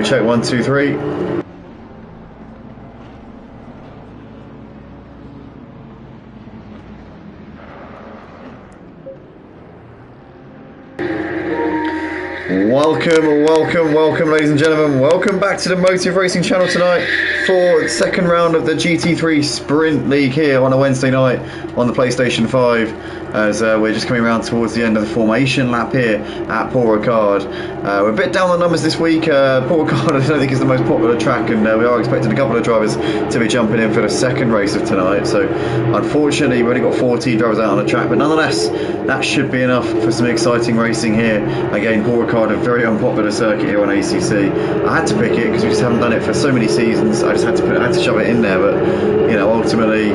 we check 1, 2, 3. Welcome, ladies and gentlemen. Welcome back to the Motive Racing channel tonight for the second round of the GT3 Sprint League here on a Wednesday night on the PlayStation 5. As we're just coming around towards the end of the formation lap here at Paul Ricard. We're a bit down on numbers this week. Paul Ricard I don't think is the most popular track, and we are expecting a couple of drivers to be jumping in for the second race of tonight. So unfortunately we've only got 14 drivers out on the track, but nonetheless that should be enough for some exciting racing here. Again, Paul Ricard, a very unpopular circuit here on ACC. I had to pick it because we just haven't done it for so many seasons. I just had to shove it in there, but you know, ultimately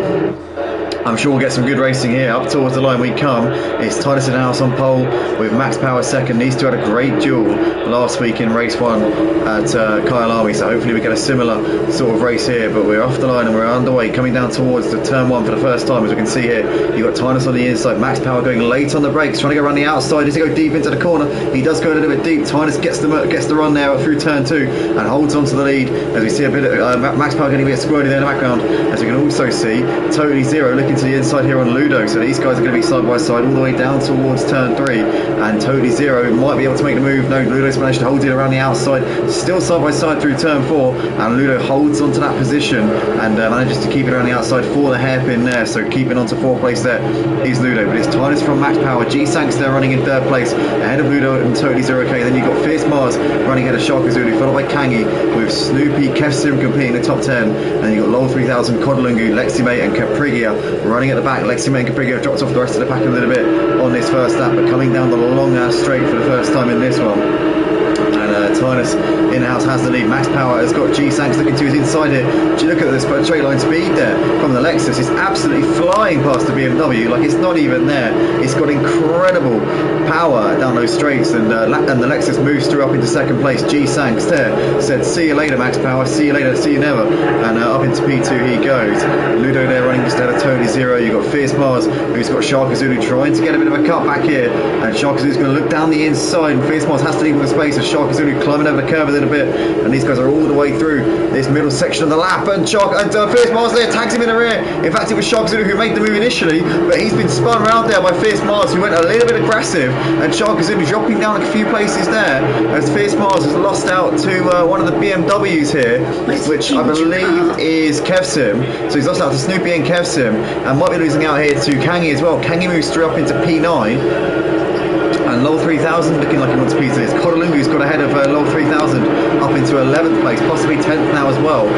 I'm sure we'll get some good racing here. Up towards the line we come. It's Titus in the house on pole with Max Power second. These two had a great duel last week in race 1 at Kyle Army, so hopefully we get a similar sort of race here. But we're off the line and we're underway, coming down towards the turn 1 for the first time. As we can see here, you've got Titus on the inside, Max Power going late on the brakes, trying to go around the outside. Needs to go deep into the corner. He does go a little bit deep. Titus gets the run there through turn 2 and holds on to the lead. As we see a bit of Max Power getting a bit squirrely there in the background. As we can also see Totally Zero looking to the inside here on Ludo, so these guys are going to be side by side all the way down towards turn 3, and Totally Zero might be able to make the move. No, Ludo's managed to hold it around the outside, still side by side through turn 4, and Ludo holds onto that position and manages to keep it around the outside for the hairpin there. So keeping on to 4th place there is Ludo, but it's Titus from Max Power. G-Sanks there running in 3rd place ahead of Ludo and Totally Zero. Okay, then you've got Fierce Mars running ahead of Shark Zulu, followed by Kangi with Snoopy, Kevsim completing the top 10, and you've got Lowell 3000, Kodalungu, Leximate and Caprigia running at the back. Leximate and Caprigia have dropped off the rest of the pack a little bit on this first lap, but coming down the long straight for the first time in this one. And Titus in the house has the lead. Max Power has got G-Sanks looking to his inside here. Do you look at this straight line speed there from the Lexus? It's absolutely flying past the BMW, like it's not even there. It's got incredible power down those straights, and the Lexus moves through up into 2nd place. G-Sanks there said, see you later Max Power, see you later, see you never, and up into P2 he goes. Ludo there running just ahead of Totally Zero. You've got Fierce Mars who's got Shark Zulu trying to get a bit of a cut back here, and Shark Zulu's going to look down the inside, and Fierce Mars has to leave him the space as Shark Zulu climbing over the curve a little bit, and these guys are all the way through this middle section of the lap, and Fierce Mars there tags him in the rear. In fact, it was Shark Zulu who made the move initially, but he's been spun around there by Fierce Mars, who went a little bit aggressive, and Shark Zulu dropping down a few places there as Fierce Mars has lost out to one of the BMWs here, which I believe is Kevsim. So he's lost out to Snoopy and Kevsim, and might be losing out here to Kangi as well. Kangi moves through up into P9. And Lowell 3000 looking like he wants P2. It's Kodalungu's got ahead of Lowell 3000 up into 11th place, possibly 10th now as well,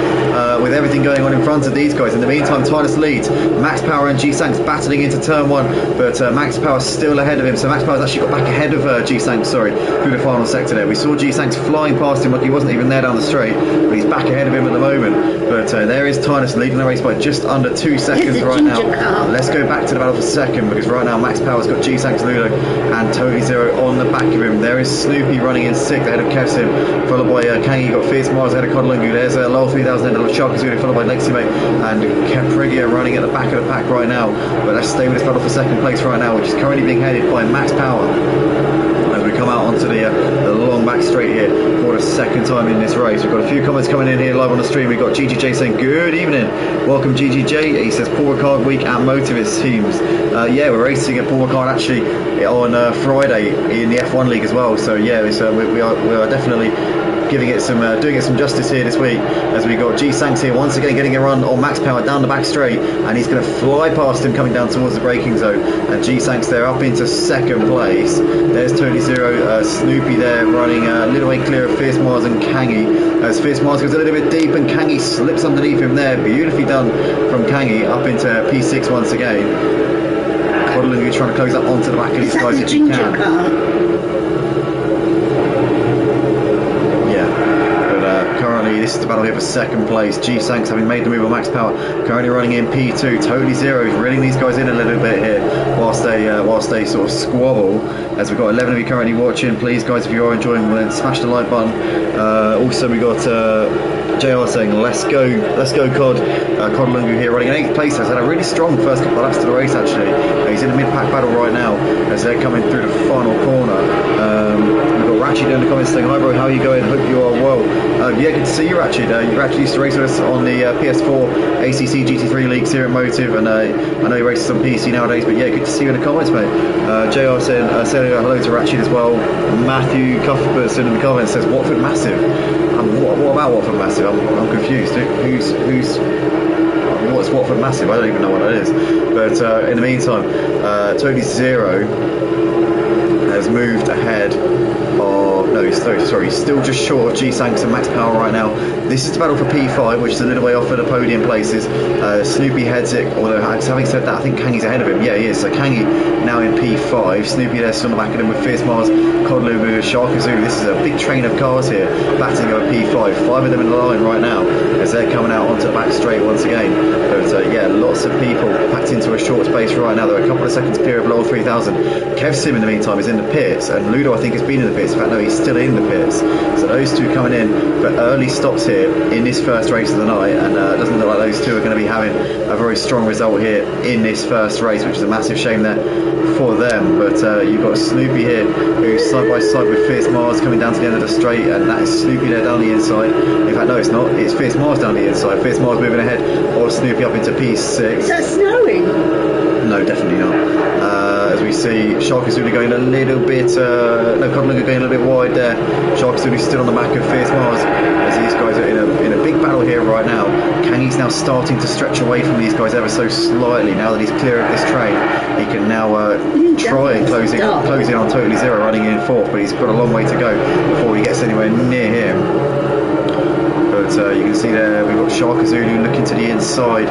with everything going on in front of these guys. In the meantime, Titus leads. Max Power and G-Sanks battling into turn 1, but Max Power's still ahead of him. So Max Power's actually got back ahead of G-Sanks, through the final sector there. We saw G-Sanks flying past him like he wasn't even there down the straight, but he's back ahead of him at the moment. But there is Titus leading the race by just under 2 seconds right now. Let's go back to the battle for second, because right now Max Power's got G-Sanks, Ludo and Totally Zero on the back of him. There is Snoopy running in 6th ahead of Kevsim, followed by Kangi. You've got Fierce Mars ahead of Kodalungu. There's Lowell 3000 ahead of Shark Zulu, followed by Leximate and Caprigia running at the back of the pack right now. But let's stay with this battle for 2nd place right now, which is currently being headed by Max Power. As we come out onto the long back straight here for the 2nd time in this race. We've got a few comments coming in here live on the stream. We've got GGJ saying good evening, welcome GGJ. He says Paul Ricard week at Motive it seems. Yeah, we're racing at Paul Ricard actually on Friday in the F1 League as well, so yeah, it's, we are definitely giving it some doing it some justice here this week, as we got G-Sanks here once again getting a run on Max Power down the back straight, and he's going to fly past him coming down towards the braking zone, and G-Sanks there up into 2nd place. There's Totally Zero, Snoopy there running a little way clear of Fierce Mars and Kangi, as Fierce Mars goes a little bit deep and Kangi slips underneath him there. Beautifully done from Kangi up into P6 once again. Kodalungu trying to close up onto the back of these guys if he can. this is the battle here for second place. G-Sanks having made the move on max power, currently running in P2. Totally Zero is reeling these guys in a little bit here whilst they sort of squabble. As we've got 11 of you currently watching, please guys, if you are enjoying, then smash the like button. Also we got JR saying let's go COD. COD Lungu here running in 8th place, has had a really strong first couple of laps to the race actually. He's in a mid-pack battle right now as they're coming through the final corner. We've got Ratchet in the comments saying, hi bro, how are you going? Hope you are well. Yeah, good to see you, Ratchet. You actually used to race with us on the PS4 ACC GT3 leagues here at Motive, and I know you races on PC nowadays, but yeah, good to see you in the comments, mate. JR saying hello to Ratchet as well. Matthew Cuthbert's in the comments says, Watford massive. What about Watford massive? I'm confused. What's Watford massive? I don't even know what that is. But in the meantime, Tony Zero has moved ahead of, no, he's still just short of G-Sanks and max power right now. This is the battle for P5, which is a little way off for the podium places. Snoopy heads it, although having said that, I think Kangi's ahead of him. Yeah, he is. So Kangi now in P5. Snoopy there still on the back of him with Fierce Mars, Kodlubu, Sharkazoo. This is a big train of cars here, battling over P5. 5 of them in the line right now as they're coming out onto the back straight once again. But yeah, lots of people packed into a short space right now. They're a couple of seconds clear of Lowell 3000. Kev Sim in the meantime is in the pits, and Ludo I think has been in the pits. In fact, no, he's still in the pits. So those two coming in for early stops here in this first race of the night, and it doesn't look like those two are going to be having a very strong result here in this first race, which is a massive shame there for them. But you've got Snoopy here who's side by side with Fierce Mars coming down to the end of the straight, and that is Snoopy there down the inside. In fact, no, it's not. It's Fierce Mars down the inside. Fierce Mars moving ahead of Snoopy up into P6. Is that snowing? No, definitely not. As we see Sharkazoo going a little bit, Kodlunger going a little bit wide there. Sharkazoo still on the back of Fierce Mars as these guys are in a big battle here right now. Kangi's now starting to stretch away from these guys ever so slightly. Now that he's clear of this train, he can now try and close in on Totally Zero running in 4th, but he's got a long way to go before he gets anywhere near him. But you can see there we've got Sharkazoo looking to the inside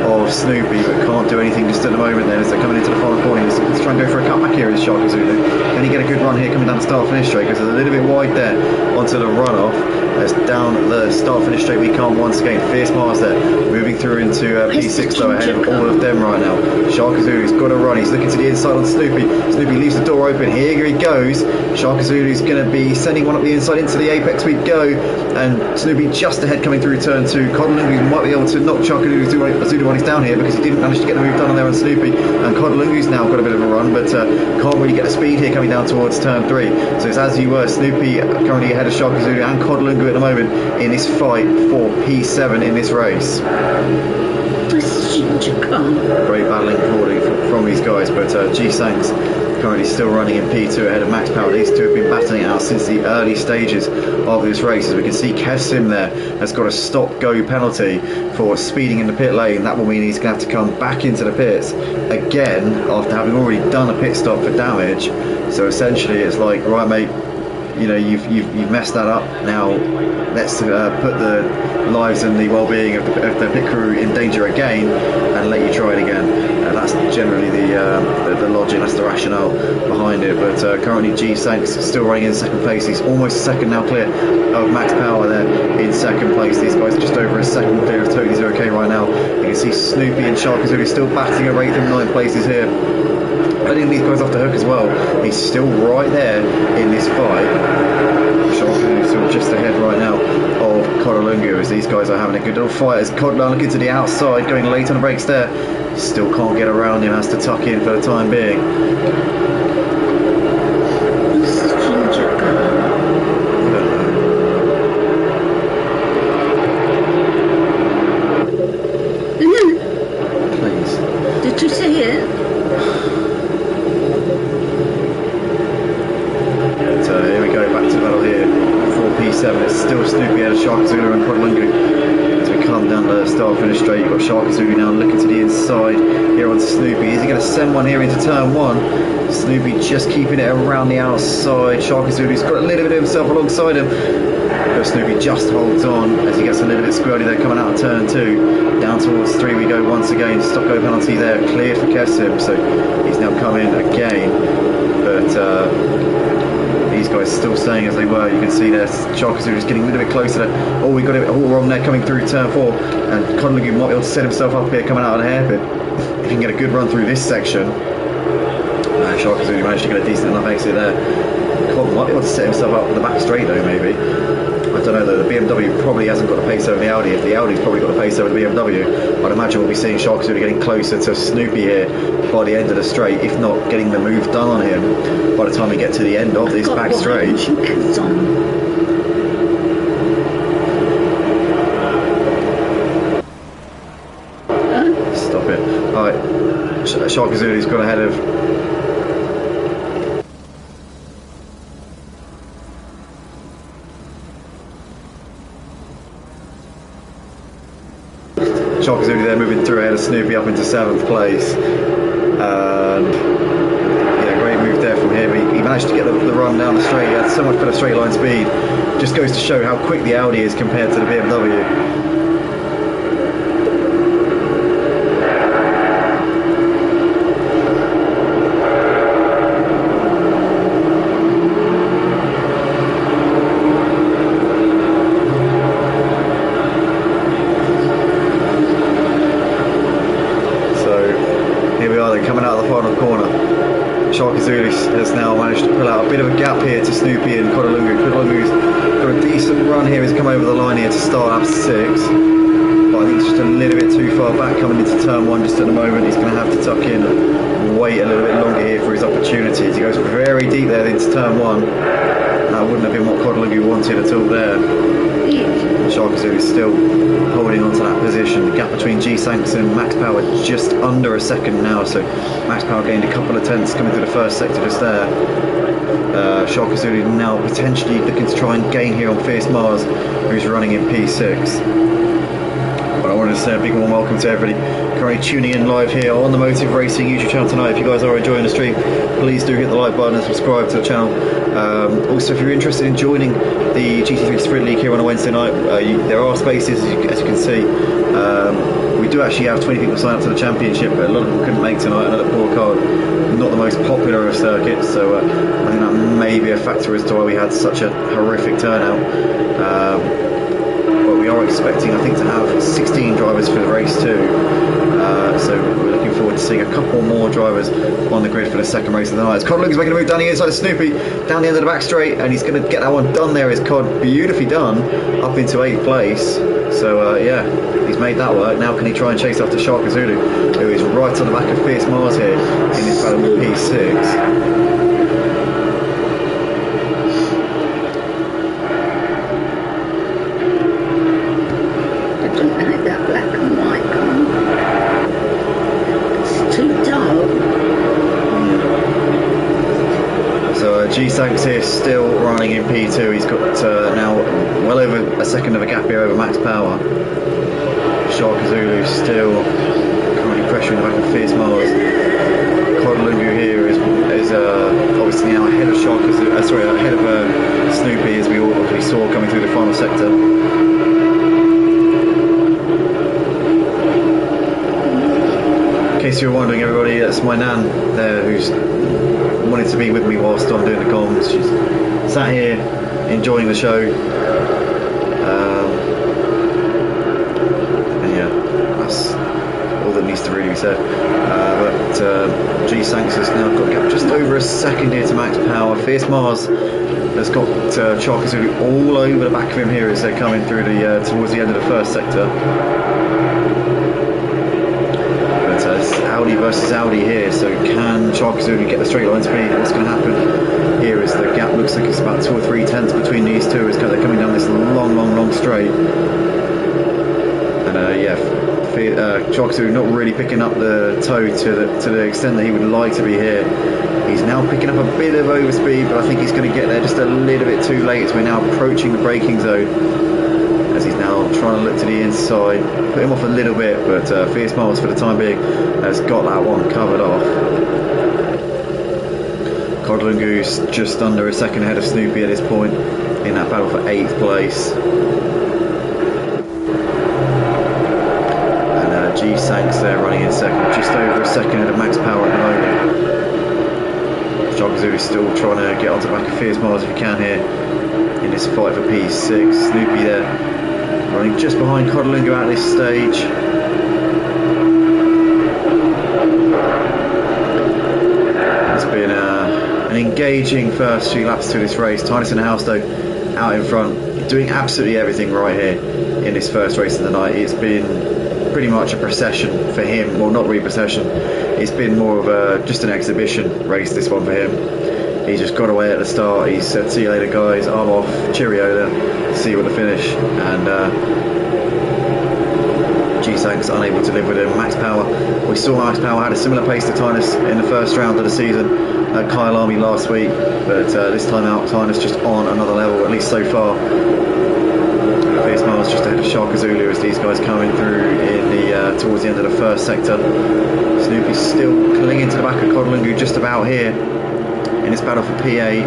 of Snoopy, but can't do anything just at the moment then as they're coming into the final corner. Let's try and go for a cutback here is Sharkazoo. Can he get a good run here coming down the start finish straight, because it's a little bit wide there onto the runoff. As down the start finish straight we can't once again. Fierce Mars there moving through into P6 though, ahead of all of them right now. Sharkazoo's got a run, he's looking to the inside on Snoopy. Snoopy leaves the door open, here he goes. Sharkazoo's going to be sending one up the inside into the apex we go, and Snoopy just ahead coming through turn 2. Kodlungu might be able to knock Sharkazoo while he's down here, because he didn't manage to get the move done on there on Snoopy, and Kodlungu's now got a bit of a run, but can't really get the speed here coming down towards turn 3. So it's as you were, Snoopy currently ahead of Sharkazoo and Kodlungu at the moment in this fight for P7 in this race. Great battling from these guys, but G-Sanks currently still running in P2 ahead of max power. These two have been battling it out since the early stages of this race. As we can see, Kev Sim there has got a stop-go penalty for speeding in the pit lane. That will mean he's going to have to come back into the pits again after having already done a pit stop for damage. So essentially it's like, right mate, you know, you've messed that up. Now let's put the lives and the well-being of the pit crew in danger again, and let you try it again. That's generally the logic, that's the rationale behind it. But currently G-Sanks still running in second place. He's almost a second now clear of max power there in second place. These guys are just over a second clear of Totally Zero K right now. You can see Snoopy and Sharkazoo still batting at rate from 9 places here. Letting these guys off the hook as well. He's still right there in this fight. Sharkazoo still just ahead right now of Kodlungu as these guys are having a good little fight. As Kodlungu looking to the outside, going late on the brakes there. Still can't get around him, has to tuck in for the time being. Please. Did you say it? Here we go, back to the battle here for P7. It's still Snoopy out of Sharkazoo and Kodlungu. As we come down the start finish straight, you've got Sharkazoo now looking to the inside here onto Snoopy. Is he going to send one here into turn 1? Snoopy just keeping it around the outside. Sharkazoo's got a little bit of himself alongside him, but Snoopy just holds on as he gets a little bit squirrely there coming out of turn 2. Down towards 3 we go once again. Stop-go penalty there, cleared for Kev Sim, so he's now come in again. But these guys still staying as they were. You can see there, Sharkazu is getting a little bit closer. Oh, we got it all wrong there coming through turn 4, and Clegg might be able to set himself up here coming out of the hairpin. If he can get a good run through this section. Sharkazu managed to get a decent enough exit there. Clegg might be able to set himself up for the back straight though, maybe. I don't know though, the BMW probably hasn't got the pace over the Audi. If the Audi's probably got the pace over the BMW, I'd imagine we'll be seeing Sharkazu getting closer to Snoopy here by the end of the straight, if not getting the move done on him by the time we get to the end of this back straight. Stop it. Alright, Sharkazu's got ahead of Sharkazu there, moving through ahead of Snoopy up into 7th place. And yeah, great move there from him. He managed to get the run down the straight. He had so much better straight line speed. Just goes to show how quick the Audi is compared to the BMW. Coming out of the final corner, Sharkazu has now managed to pull out a bit of a gap here to Snoopy and Clegg. Clegg's got a decent run here. He's come over the line here to start up 6, but I think it's just a little bit too far back coming into turn 1 just at the moment. He's going to have to tuck in and wait a little bit longer here for his opportunities. He goes very deep there into turn 1. That wouldn't have been what Clegg wanted at all there. Sharkazu is still holding on to that position. The gap between G-Sanks and Max Power just under a second now, so Max Power gained a couple of tenths coming through the first sector just there. Sharkazu now potentially looking to try and gain here on Fierce Mars, who's running in P6. But I wanted to say a big warm welcome to everybody currently tuning in live here on the Motive Racing YouTube channel tonight. If you guys are enjoying the stream, please do hit the like button and subscribe to the channel. Also, if you're interested in joining the GT3 Sprint League here on a Wednesday night, there are spaces as you can see. We do actually have 20 people sign up to the championship, but a lot of them couldn't make tonight. Another Paul Ricard, not the most popular of circuits, so I think that may be a factor as to why we had such a horrific turnout. But we are expecting, I think, to have 16 drivers for the race too. So we're looking forward to seeing a couple more drivers on the grid for the second race of the night. Clegg is making a move down the inside of Snoopy, down the end of the back straight, and he's going to get that one done there. Is Cod beautifully done up into 8th place. So yeah, he's made that work. Now can he try and chase after Sharkazu, who is right on the back of Fierce Mars here in this battle with P6. G-Sanks here still running in P2. He's got now well over a second of a gap here over Max Power. Sharkazu still currently pressuring the back of Fierce Mars. Clegg here is obviously now ahead of ahead of Snoopy, as we already saw coming through the final sector. In case you're wondering, everybody, that's my nan there, who's wanted to be with me whilst I'm doing the comms. She's sat here enjoying the show, and yeah, that's all that needs to really be said. But G-Sanks has now got a gap just over a second here to Max Power. Fierce Mars has got Sharkazu all over the back of him here as they're coming through towards the end of the first sector. It's Audi versus Audi here, so can Sharkazu get the straight line speed? What's going to happen here is the gap looks like it's about 2 or 3 tenths between these two as they're coming down this long straight. And yeah, Sharkazu not really picking up the toe to the extent that he would like to be here. He's now picking up a bit of overspeed, but I think he's going to get there just a little bit too late as we're now approaching the braking zone. As he's now trying to look to the inside, put him off a little bit, but Fierce Mars for the time being has got that one covered off. Clegg just under a second ahead of Snoopy at this point in that battle for 8th place. And G-Sanks there running in second, just over a second ahead of Max Power at the moment. Sharkazoo still trying to get onto the back of Fierce Mars if he can here in this fight for P6. Snoopy there running just behind Codalunga at this stage. It's been an engaging first few laps to this race. Tinus in the house though out in front, doing absolutely everything right here in this first race of the night. It's been pretty much a procession for him. Well, not really procession, it's been more of just an exhibition race, this one for him. He just got away at the start. He said, see you later guys, I'm off, cheerio then, see you at the finish. And G-Sank's unable to live with him. Max Power, we saw Max Power had a similar pace to Tinus in the first round of the season at Kyle Army last week, but this time out Tinus just on another level, at least so far. Fierce Mars just ahead of Sharkazoo as these guys coming through in the towards the end of the first sector. Snoopy's still clinging to the back of Codalunga just about here in this battle for P8.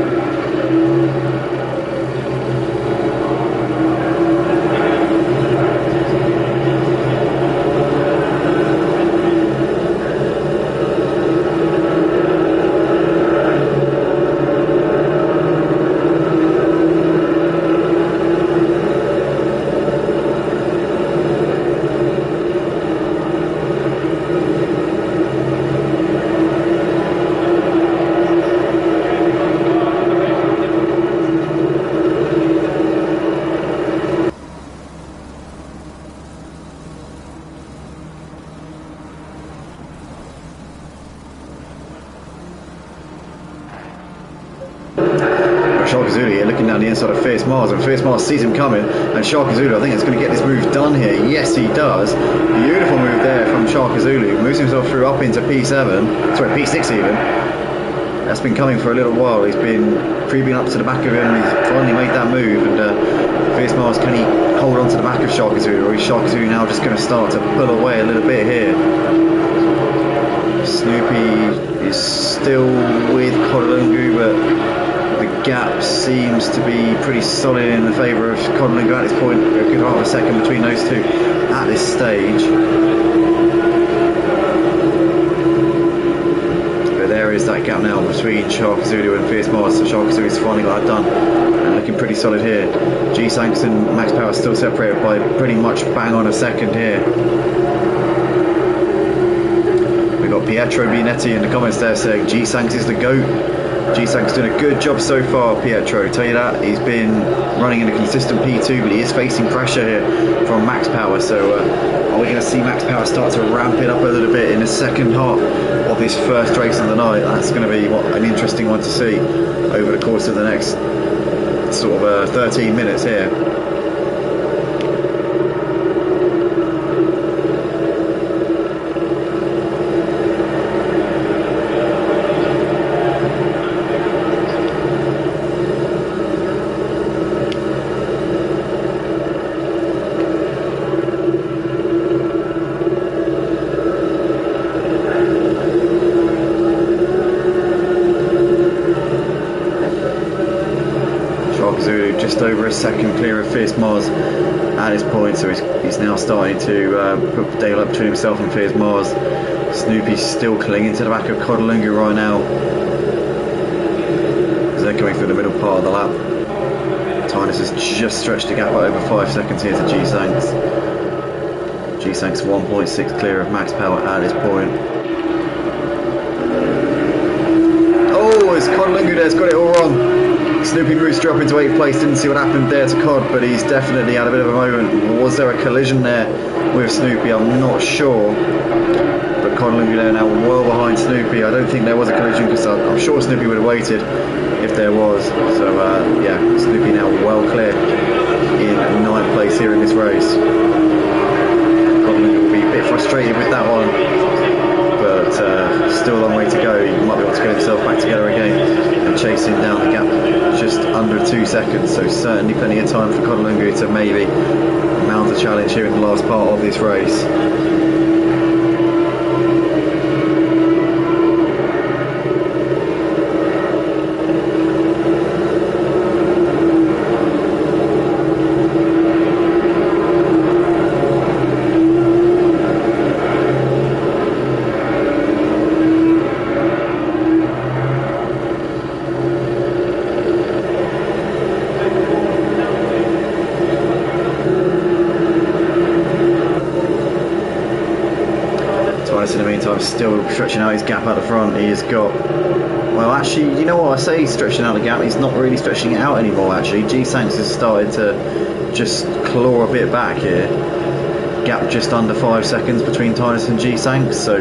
Sharkazoo here looking down the inside of Fierce Mars, and Fierce Mars sees him coming, and Sharkazoo I think is going to get this move done here. Yes he does. Beautiful move there from Sharkazoo, moves himself through up into P7, sorry P6 even. That's been coming for a little while. He's been creeping up to the back of him, he's finally made that move, and Fierce Mars, can he hold on to the back of Sharkazoo, or is Sharkazoo now just going to start to pull away a little bit here? Snoopy is still with Codalunga, but the gap seems to be pretty solid in the favour of Codalunga at this point. A good half a second between those two at this stage. But there is that gap now between Sharkazoo and Fierce Mars, so Sharkazoo's finally got that done and looking pretty solid here. G-Sanks and Max Power still separated by pretty much bang on a second here. We've got Pietro Binetti in the comments there saying G-Sanks is the GOAT. G-Sank's doing a good job so far, Pietro, tell you that. He's been running in a consistent P2, but he is facing pressure here from Max Power, so are we going to see Max Power start to ramp it up a little bit in the second half of this first race of the night? That's going to be an interesting one to see over the course of the next sort of 13 minutes here. Just over a second clear of Fierce Mars at this point, so he's now starting to put daylight between himself and Fierce Mars. Snoopy's still clinging to the back of Codalunga right now as they're coming through the middle part of the lap. Tinus has just stretched the gap by over 5 seconds here to G-Sanks. G-Sanks 1.6 clear of Max Power at this point. Oh, it's Codalunga there's got it all wrong. Snoopy moves to drop into 8th place, didn't see what happened there to Cod, but he's definitely had a bit of a moment. Was there a collision there with Snoopy? I'm not sure. But Codalunga there now well behind Snoopy. I don't think there was a collision because I'm sure Snoopy would have waited if there was. So yeah, Snoopy now well clear in 9th place here in this race. Codalunga will be a bit frustrated with that one, but still a long way to go. He might be able to get himself back together again and chasing down the gap just under 2 seconds, so certainly plenty of time for Codalunga to maybe mount a challenge here in the last part of this race. time still stretching out his gap out the front. He has got, well actually, you know what, I say stretching out the gap, he's not really stretching it out anymore actually. G-Sanks has started to just claw a bit back here. Gap just under 5 seconds between Tynus and G-Sanks, so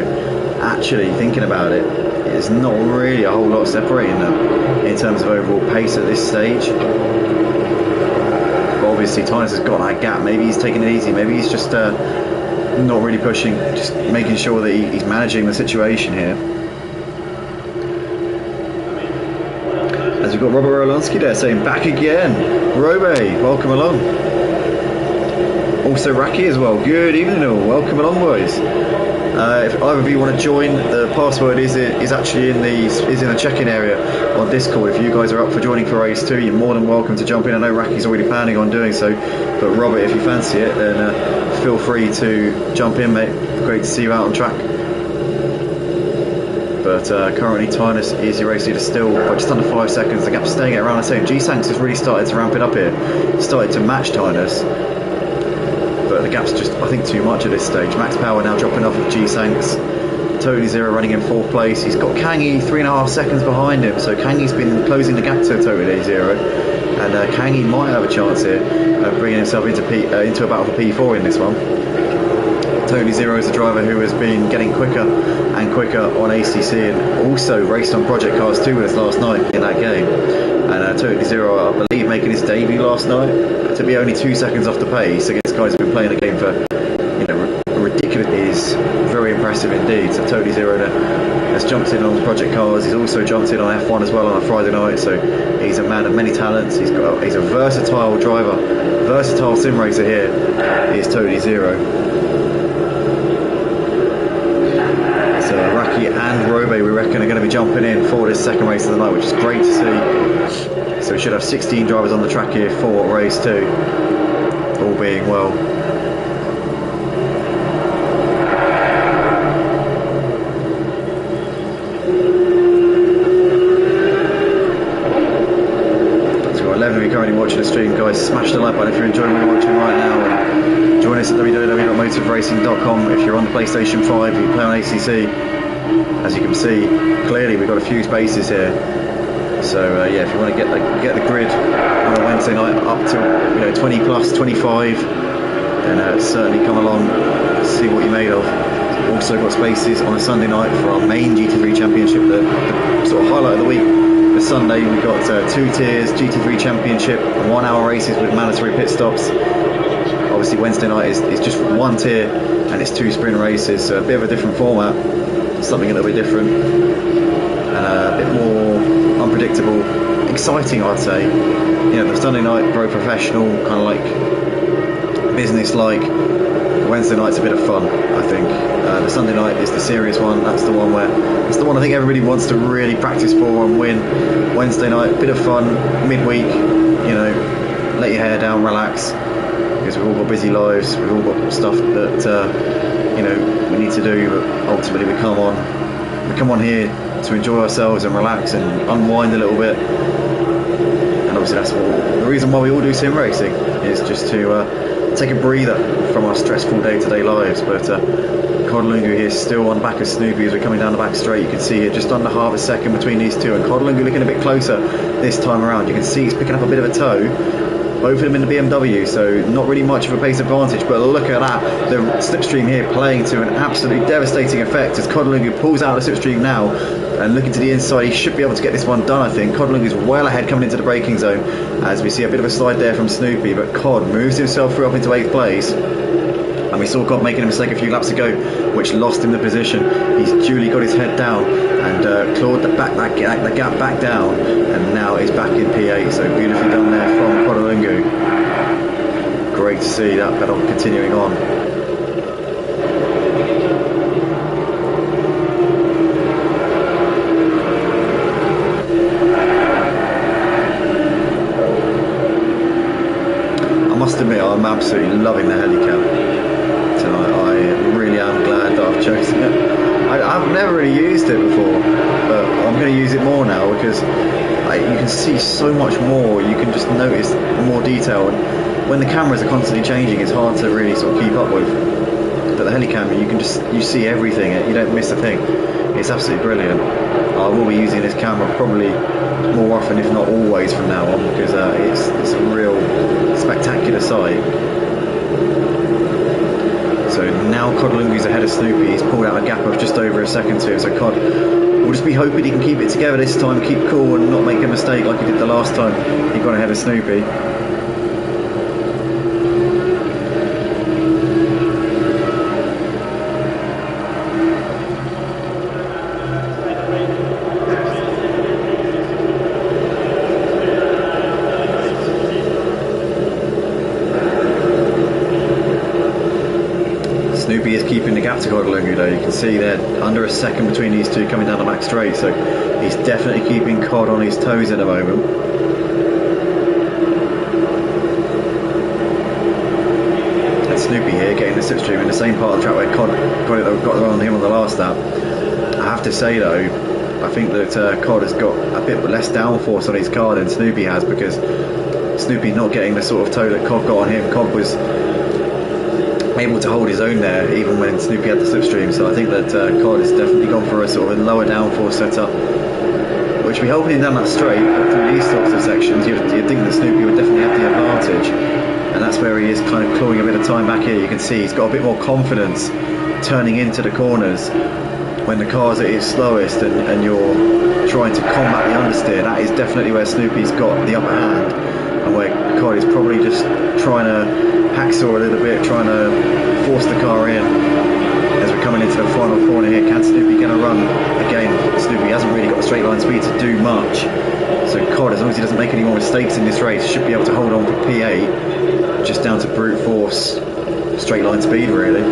actually thinking about it, there's not really a whole lot separating them in terms of overall pace at this stage. But obviously Tynus has got that gap. Maybe he's taking it easy, maybe he's just not really pushing, just making sure that he's managing the situation here. As we've got Robert Rolonsky there saying back again. Robe, welcome along. Also Raki as well. Good evening all. Welcome along, boys. If either of you want to join, the password is actually in the check-in area on Discord. If you guys are up for joining for race 2, you're more than welcome to jump in. I know Raki's already planning on doing so, but Robert, if you fancy it, then feel free to jump in, mate. Great to see you out on track. But currently Tynus is your race leader still by just under 5 seconds. The gap's staying at around the same. G-Sanks has really started to ramp it up here. Started to match Tynus. But the gap's just, I think, too much at this stage. Max Power now dropping off of G-Sanks. Totally Zero running in 4th place. He's got Kangi 3.5 seconds behind him. So Kangi's been closing the gap to Totally Zero. And Kangi might have a chance here of bringing himself into a battle for P4 in this one. Totally Zero is a driver who has been getting quicker and quicker on ACC and also raced on Project Cars 2 with us last night in that game. And Totally Zero, I believe, making his debut last night to be only 2 seconds off the pace against guys who've been playing the game for, you know, ridiculous, is very impressive indeed. So Totally Zero has jumped in on Project Cars. He's also jumped in on F1 as well on a Friday night. So he's a man of many talents. He's a versatile driver, versatile sim racer here. He is Totally Zero. So Raki and Robe, we reckon, are going to be jumping in for this second race of the night, which is great to see. So we should have 16 drivers on the track here for race 2, all being well. So we've got 11 of you currently watching the stream, guys. Smash the like button if you're enjoying what you're watching right now. And join us at www.motorracing.com. If you're on the PlayStation 5, you play on ACC. As you can see, clearly we've got a few spaces here. So yeah, if you want to get the grid on a Wednesday night up to 20 plus 25, then certainly come along and see what you're made of. We've also got spaces on a Sunday night for our main GT3 Championship, the sort of highlight of the week. The Sunday we've got 2 tiers, GT3 Championship, 1 hour races with mandatory pit stops. Obviously Wednesday night is just 1 tier and it's 2 sprint races, so a bit of a different format, something a little bit different and a bit more unpredictable, exciting I'd say. You know, the Sunday night very professional, kind of like business-like. The Wednesday night's a bit of fun, I think. The Sunday night is the serious one. That's the one I think everybody wants to really practice for and win. Wednesday night, bit of fun, midweek, you know, let your hair down, relax, because we've all got busy lives, we've all got stuff that you know, we need to do, but ultimately we come on here to enjoy ourselves and relax and unwind a little bit. And obviously that's the reason why we all do sim racing, is just to take a breather from our stressful day-to-day lives. But Kodalungu here still on the back of Snoopy as we're coming down the back straight. You can see here just under half a second between these two, and Kodalungu looking a bit closer this time around. You can see he's picking up a bit of a toe. Both of them in the BMW, so not really much of a pace advantage, but look at that, the slipstream here playing to an absolutely devastating effect as Kodalungu pulls out the slipstream now and looking to the inside. He should be able to get this one done, I think. Kodalungu's well ahead coming into the braking zone as we see a bit of a slide there from Snoopy, but Cod moves himself through up into 8th place. And we saw Cod making a mistake a few laps ago, which lost him the position. He's duly got his head down and clawed the gap back down, and now he's back in P8. So beautifully done there from Kodalungu. Great to see that battle continuing on. I must admit, I'm absolutely loving the helicam tonight. I really am glad that I've chosen it. I've never really used it before, but I'm going to use it more now because you can see so much more. You can just notice more detail, and when the cameras are constantly changing, it's hard to really sort of keep up with. at the helicam, you see everything. You don't miss a thing. It's absolutely brilliant. I will be using this camera probably more often, if not always, from now on, because it's a real spectacular sight. So now Codlungu's ahead of Snoopy. He's pulled out a gap of just over a second to him. So Cod will just be hoping he can keep it together this time, keep cool and not make a mistake like he did the last time he got ahead of Snoopy. Snoopy is keeping the gap to Codlungu though. You can see they're under a second between these two coming down the back straight, so he's definitely keeping Cod on his toes at the moment. And Snoopy here getting the slipstream in the same part of the track where Cod got on him on the last lap. I have to say though, I think that Cod has got a bit less downforce on his car than Snoopy has, because Snoopy not getting the sort of toe that Cod got on him. Cod was able to hold his own there even when Snoopy had the slipstream, so I think that Cod has definitely gone for a sort of a lower downforce setup, which will be helping him down that straight. But through these sorts of sections you'd think that Snoopy would definitely have the advantage, and that's where he is kind of clawing a bit of time back here. You can see he's got a bit more confidence turning into the corners when the car's at its slowest and you're trying to combat the understeer. That is definitely where Snoopy's got the upper hand, and where Cod is probably just trying to hacksaw a little bit, trying to force the car in. As we're coming into the final corner here, can Snoopy get a run? Again, Snoopy hasn't really got the straight line speed to do much, so Cod, as long as he doesn't make any more mistakes in this race, should be able to hold on for P8, just down to brute force straight line speed really.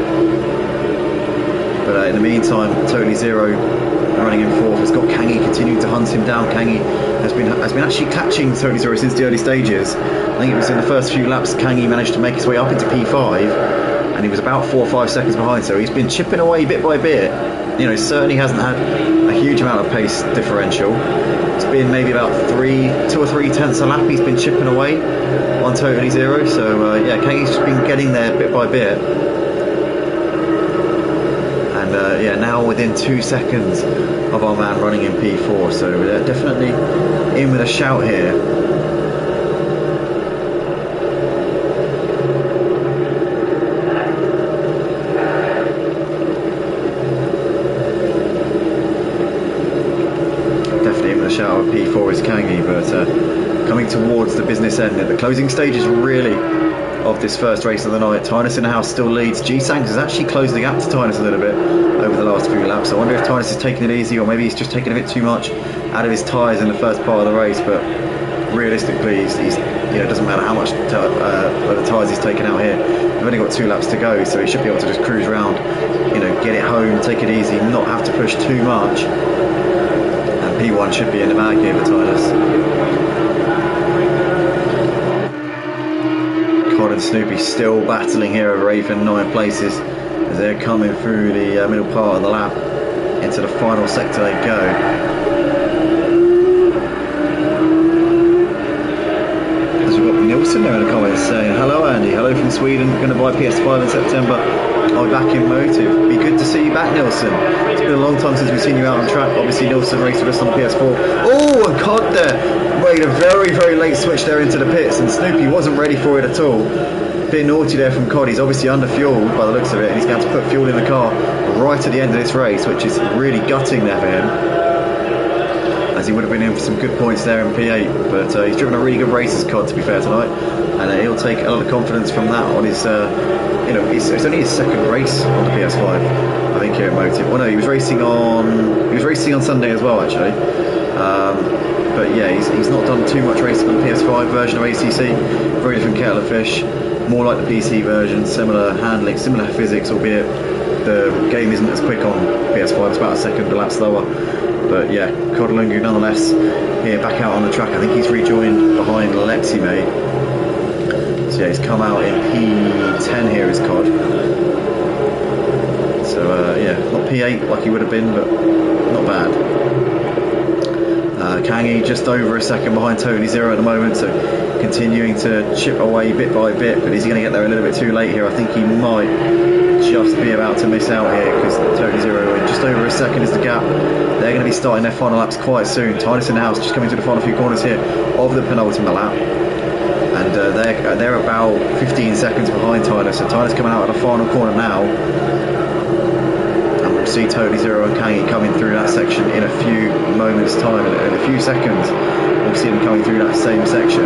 But in the meantime, Totally Zero running in fourth has got Kangi continuing to hunt him down. Kangi has been actually catching Totally Zero since the early stages. I think it was in the first few laps Kangi managed to make his way up into P5, and he was about 4 or 5 seconds behind, so he's been chipping away bit by bit. You know, certainly hasn't had a huge amount of pace differential. It's been maybe about 2 or 3 tenths a lap he's been chipping away on Totally Zero, so yeah, Kangi's just been getting there bit by bit. Yeah, now within 2 seconds of our man running in P4, so they're definitely in with a shout here. Definitely in with a shout of P4 is Kangi, but coming towards the business end at the closing stages really of this first race of the night. Tynus in the house still leads. G-Sangs has actually closed the gap to Tynus a little bit over the last few laps. I wonder if Tynus is taking it easy, or maybe he's just taking a bit too much out of his tyres in the first part of the race. But realistically, he's you know, it doesn't matter how much of the tyres he's taken out here. We've only got 2 laps to go, so he should be able to just cruise around, you know, get it home, take it easy, not have to push too much. And P1 should be in the bag here for Tynus. Cod and Snoopy still battling here over 8th and 9th places as they're coming through the middle part of the lap. Into the final sector they go. As we've got Nilsson there in the comments saying, hello Andy, hello from Sweden, going to buy PS5 in September. I'll be back in Motive. Be good to see you back, Nilsson. It's been a long time since we've seen you out on the track. Obviously Nilsson raced with us on the PS4. Oh, and Cod there made a very, very late switch there into the pits, and Snoopy wasn't ready for it at all. Bit naughty there from Cod. He's obviously under fueled by the looks of it, and he's going to put fuel in the car right at the end of this race, which is really gutting there for him, as he would have been in for some good points there in P8. But he's driven a really good race as Cod, to be fair, tonight, and he'll take a lot of confidence from that on his you know, it's only his second race on the PS5, I think, here at Motive. Well, no, he was racing on Sunday as well, actually. But yeah, he's not done too much racing on the PS5 version of ACC. Very different kettle of fish, more like the PC version, similar handling, similar physics, albeit the game isn't as quick on PS5. It's about a second a lap slower. But yeah, Codlungu nonetheless here back out on the track. I think he's rejoined behind Lexi May. So yeah, he's come out in P10 here as Cod. So yeah, not P8 like he would have been, but not bad. Kangi just over a second behind Totally Zero at the moment, so continuing to chip away bit by bit, but is he going to get there a little bit too late here? I think he might just be about to miss out here, because Totally Zero in just over a second is the gap. They're going to be starting their final laps quite soon. Tidus in the house just coming to the final few corners here of the penultimate lap, and they're about 15 seconds behind Tidus, so Tidus coming out of the final corner now. See Totally Zero and Kangi coming through that section in a few moments time, in a few seconds we'll see them coming through that same section.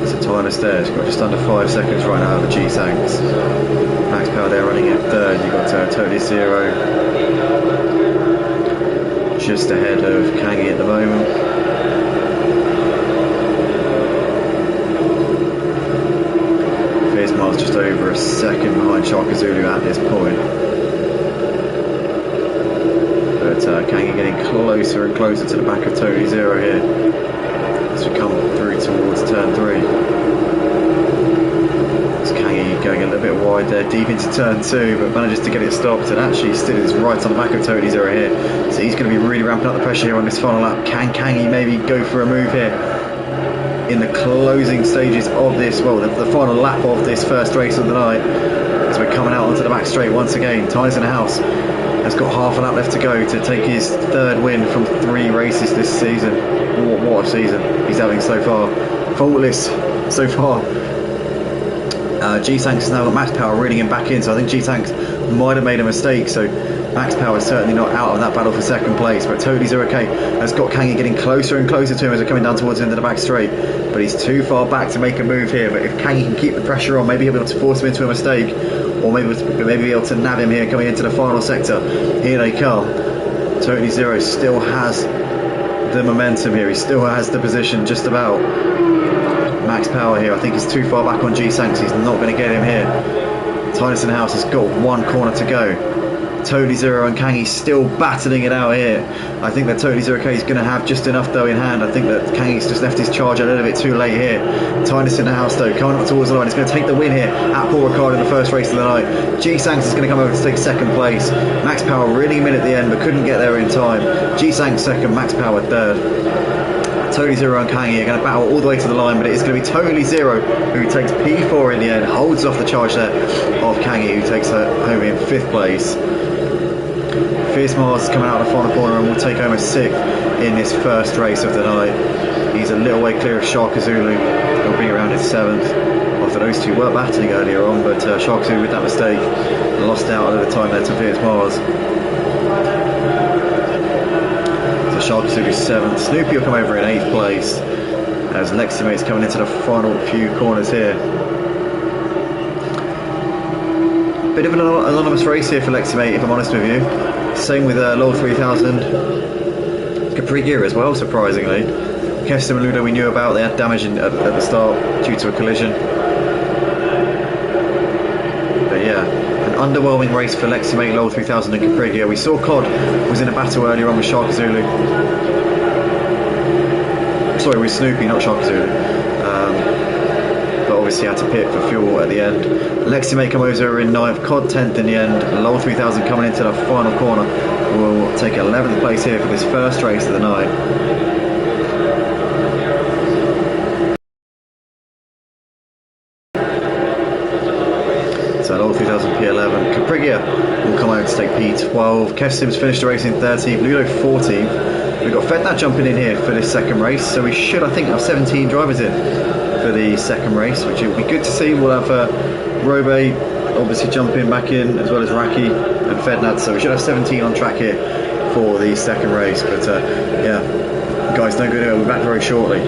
So Tidus there, he's got just under 5 seconds right now of the G-Sanks. Max Power there running in third. You've got Totally Zero just ahead of Kangi at the moment. Miles just over a second behind Shaka Zulu at this point, but Kangi getting closer and closer to the back of Totally Zero here as we come through towards turn 3. It's Kangi going a little bit wide there deep into turn 2, but manages to get it stopped, and actually still is right on the back of Totally Zero here, so he's going to be really ramping up the pressure here on this final lap. Can Kangi maybe go for a move here in the closing stages of this, well, the final lap of this first race of the night, as we're coming out onto the back straight once again? Tidus in the house has got half a lap left to go to take his third win from 3 races this season. What a season he's having so far, faultless so far. G-Sanks has now got Max Power reading him back in, so I think G-Sanks might have made a mistake, so Max Power is certainly not out of that battle for second place, but Totally Zero K has got Kangi getting closer and closer to him as they're coming down towards the end of the back straight, but he's too far back to make a move here. But if Kangi can keep the pressure on, maybe he'll be able to force him into a mistake, or maybe be able to nab him here coming into the final sector. Here they come. Totally Zero still has the momentum here, he still has the position just about. Max Power here, I think he's too far back on G-Sanks, he's not going to get him here. Tidus in the house has got 1 corner to go. Totally Zero and Kangi still battling it out here. I think that Totally Zero K is going to have just enough though in hand. I think that Kangi's just left his charge a little bit too late here. Tidus in the house though, coming up towards the line. It's going to take the win here at Paul Ricard in the first race of the night. G-Sanks is going to come over to take second place. Max Power reeling him in at the end but couldn't get there in time. G-Sanks second, Max Power third. Totally Zero and Kangi are going to battle all the way to the line, but it is going to be Totally Zero who takes P4 in the end, holds off the charge there of Kangi, who takes her home in 5th place. Fierce Mars coming out of the final corner and will take home a 6th in this first race of the night. He's a little way clear of Shaka Zulu. He'll be around his 7th. After those two were battling earlier on, but Shaka Zulu with that mistake lost out a little time there to Fierce Mars. So Shaka Zulu 7th. Snoopy will come over in 8th place as Leximate's coming into the final few corners here. Bit of an anonymous race here for Leximate, if I'm honest with you. Same with Lol 3000. Capri Gear as well, surprisingly. Keston and Ludo we knew about, they had damage at the start due to a collision. But yeah, an underwhelming race for Leximate, Lol 3000 and Capri Gear. We saw COD was in a battle earlier on with Shark Zulu. Sorry, with Snoopy, not Shark Zulu. Obviously had to pit for fuel at the end. Leximate come over in 9th, COD 10th in the end. Lol 3000 coming into the final corner will take 11th place here for this first race of the night. So Lol 3000 P11. Caprigia will come over to take P12. Kev Sims finished the race in 13th, Ludo 14th. We've got Fednat jumping in here for this second race, so we should, I think, have 17 drivers in for the second race, which will be good to see. We'll have Robe obviously jumping back in, as well as Raki and Fednat, so we should have 17 on track here for the second race. But yeah, guys, don't go anywhere, we'll be back very shortly.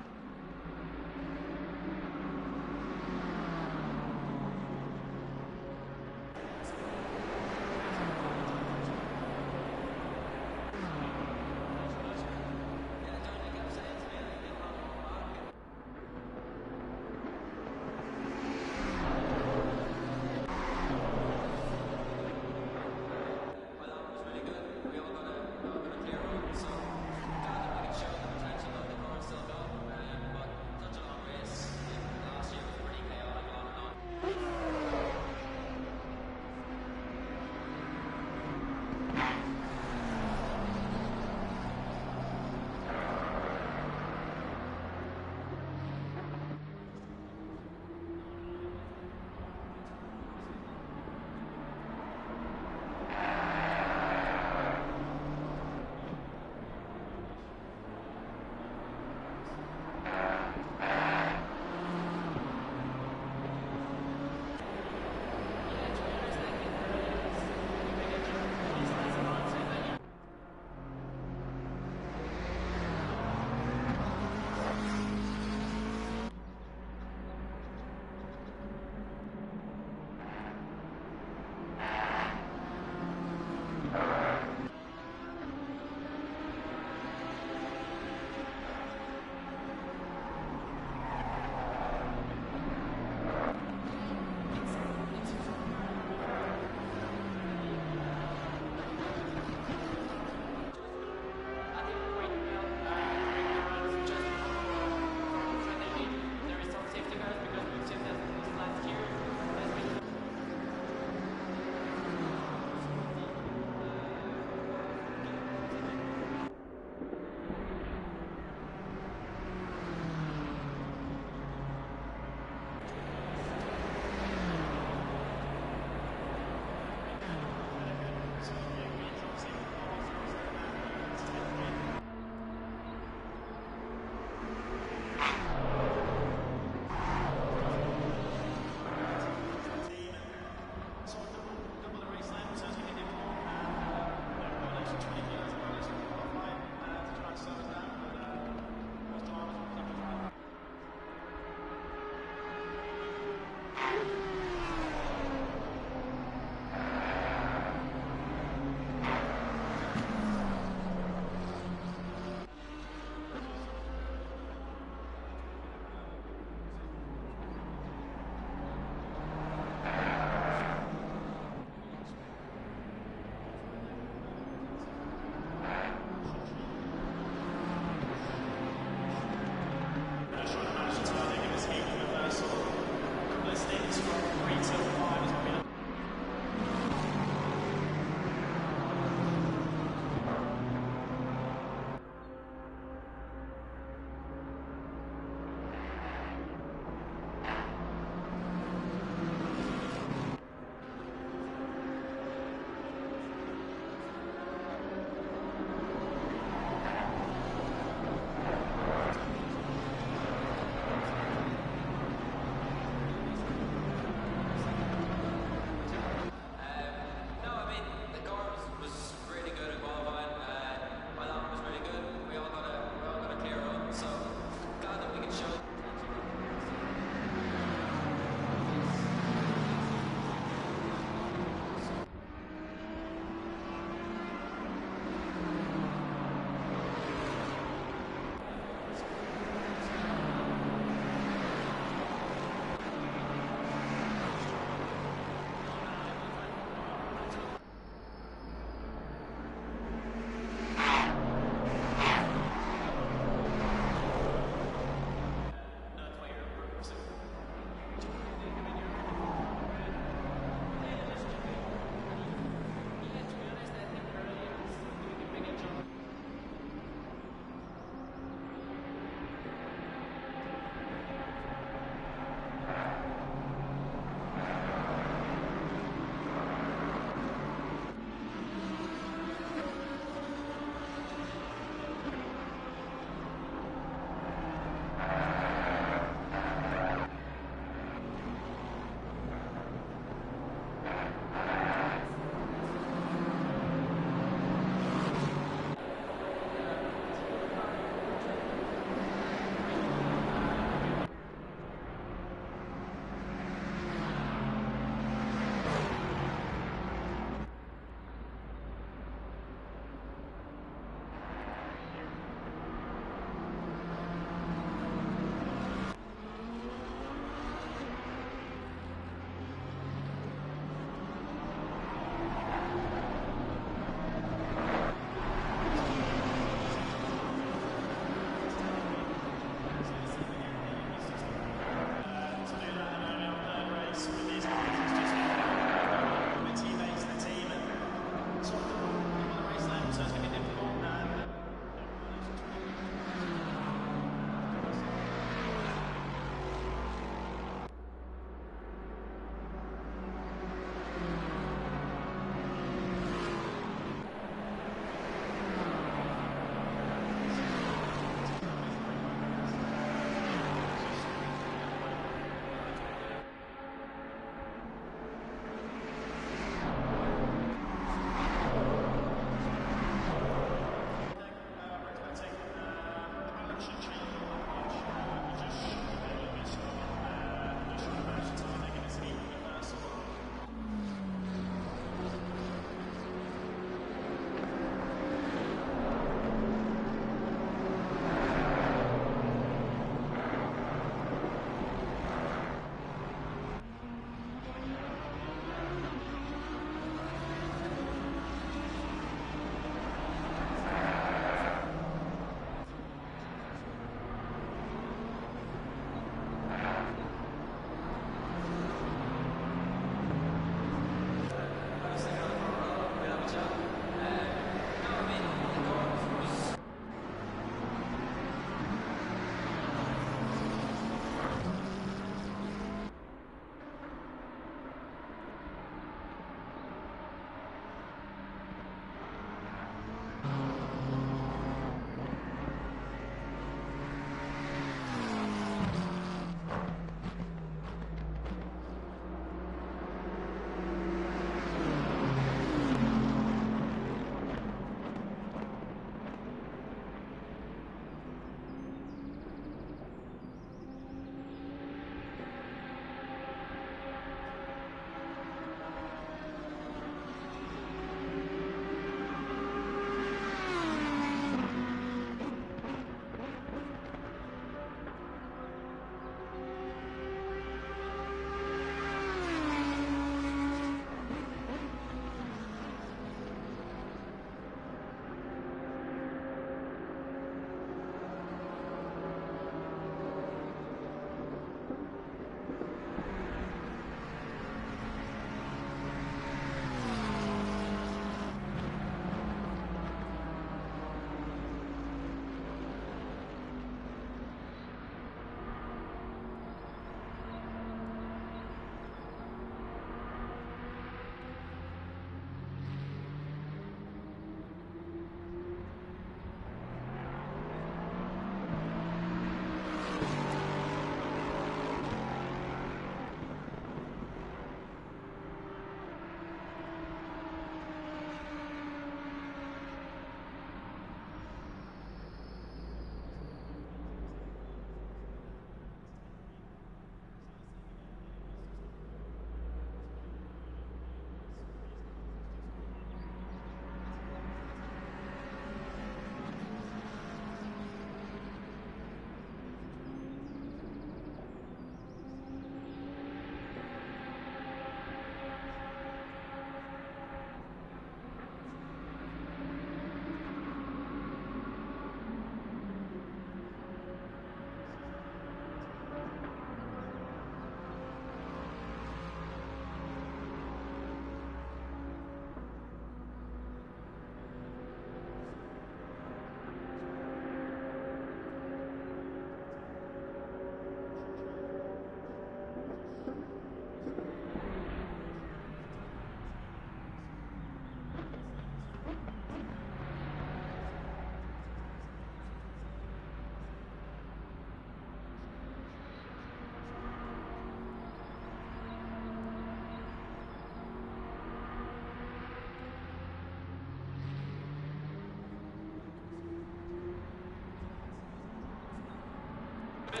Audio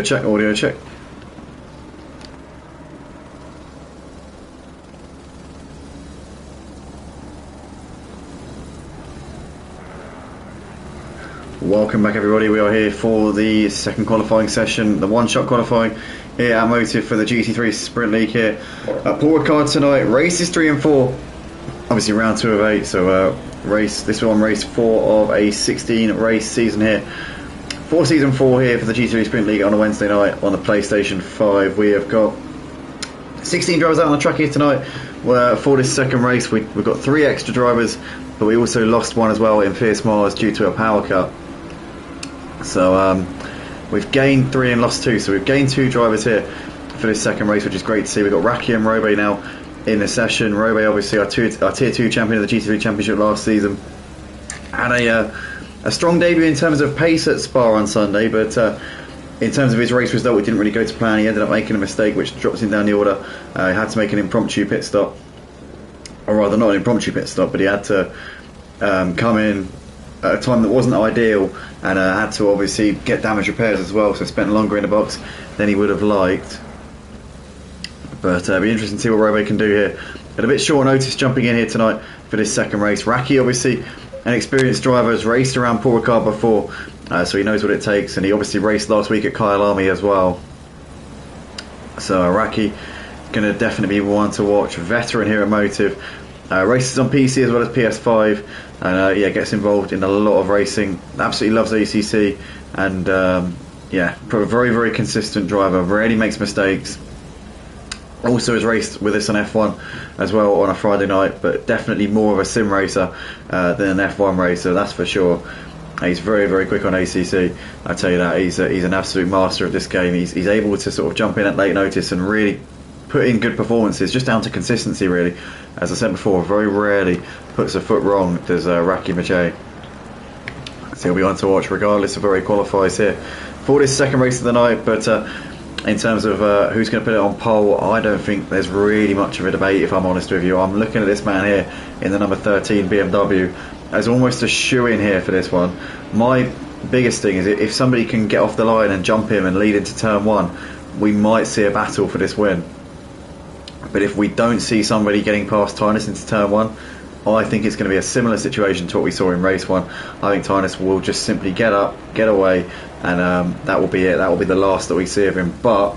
check, audio check. Welcome back everybody, we are here for the second qualifying session, the one-shot qualifying here at Motive for the GT3 Sprint League here. Paul Ricard tonight, races 3 and 4, obviously round 2 of 8, so this one race 4 of a 16 race season here. For season 4 here for the GT3 Sprint League on a Wednesday night on the PlayStation 5. We have got 16 drivers out on the track here tonight. For this second race we've got 3 extra drivers, but we also lost one as well in Fierce Mars due to a power cut. So we've gained 3 and lost 2, so we've gained 2 drivers here for this second race, which is great to see. We've got Raki and Robe now in the session. Robe obviously our tier 2 champion of the GT3 Championship last season, had a strong debut in terms of pace at Spa on Sunday, but in terms of his race result, it didn't really go to plan. He ended up making a mistake which drops him down the order. He had to make an impromptu pit stop, or rather not an impromptu pit stop, but he had to come in at a time that wasn't ideal, and had to obviously get damage repairs as well, so spent longer in the box than he would have liked. But it'll be interesting to see what Robe can do here. At a bit short notice jumping in here tonight for this second race. Raki obviously an experienced driver, has raced around Paul Ricard before, so he knows what it takes, and he obviously raced last week at Kyle Army as well. So Raki going to definitely be one to watch. Veteran here at Motive, races on PC as well as PS5, and yeah, gets involved in a lot of racing. Absolutely loves ACC, and yeah, very, very consistent driver. Rarely makes mistakes. Also has raced with us on F1 as well on a Friday night, but definitely more of a sim racer than an F1 racer, that's for sure. He's very, very quick on ACC, I tell you that. He's an absolute master of this game. He's able to sort of jump in at late notice and really put in good performances, just down to consistency really. As I said before, very rarely puts a foot wrong, does Raki Mache. So he'll be on to watch regardless of where he qualifies here for this second race of the night. But in terms of who's going to put it on pole, I don't think there's really much of a debate, if I'm honest with you. I'm looking at this man here in the number 13 BMW as almost a shoe-in here for this one. My biggest thing is if somebody can get off the line and jump him and lead into turn 1, we might see a battle for this win. But if we don't see somebody getting past Tynus into turn 1, I think it's going to be a similar situation to what we saw in race 1. I think Tynus will just simply get up, get away, and that will be it. That will be the last that we see of him. But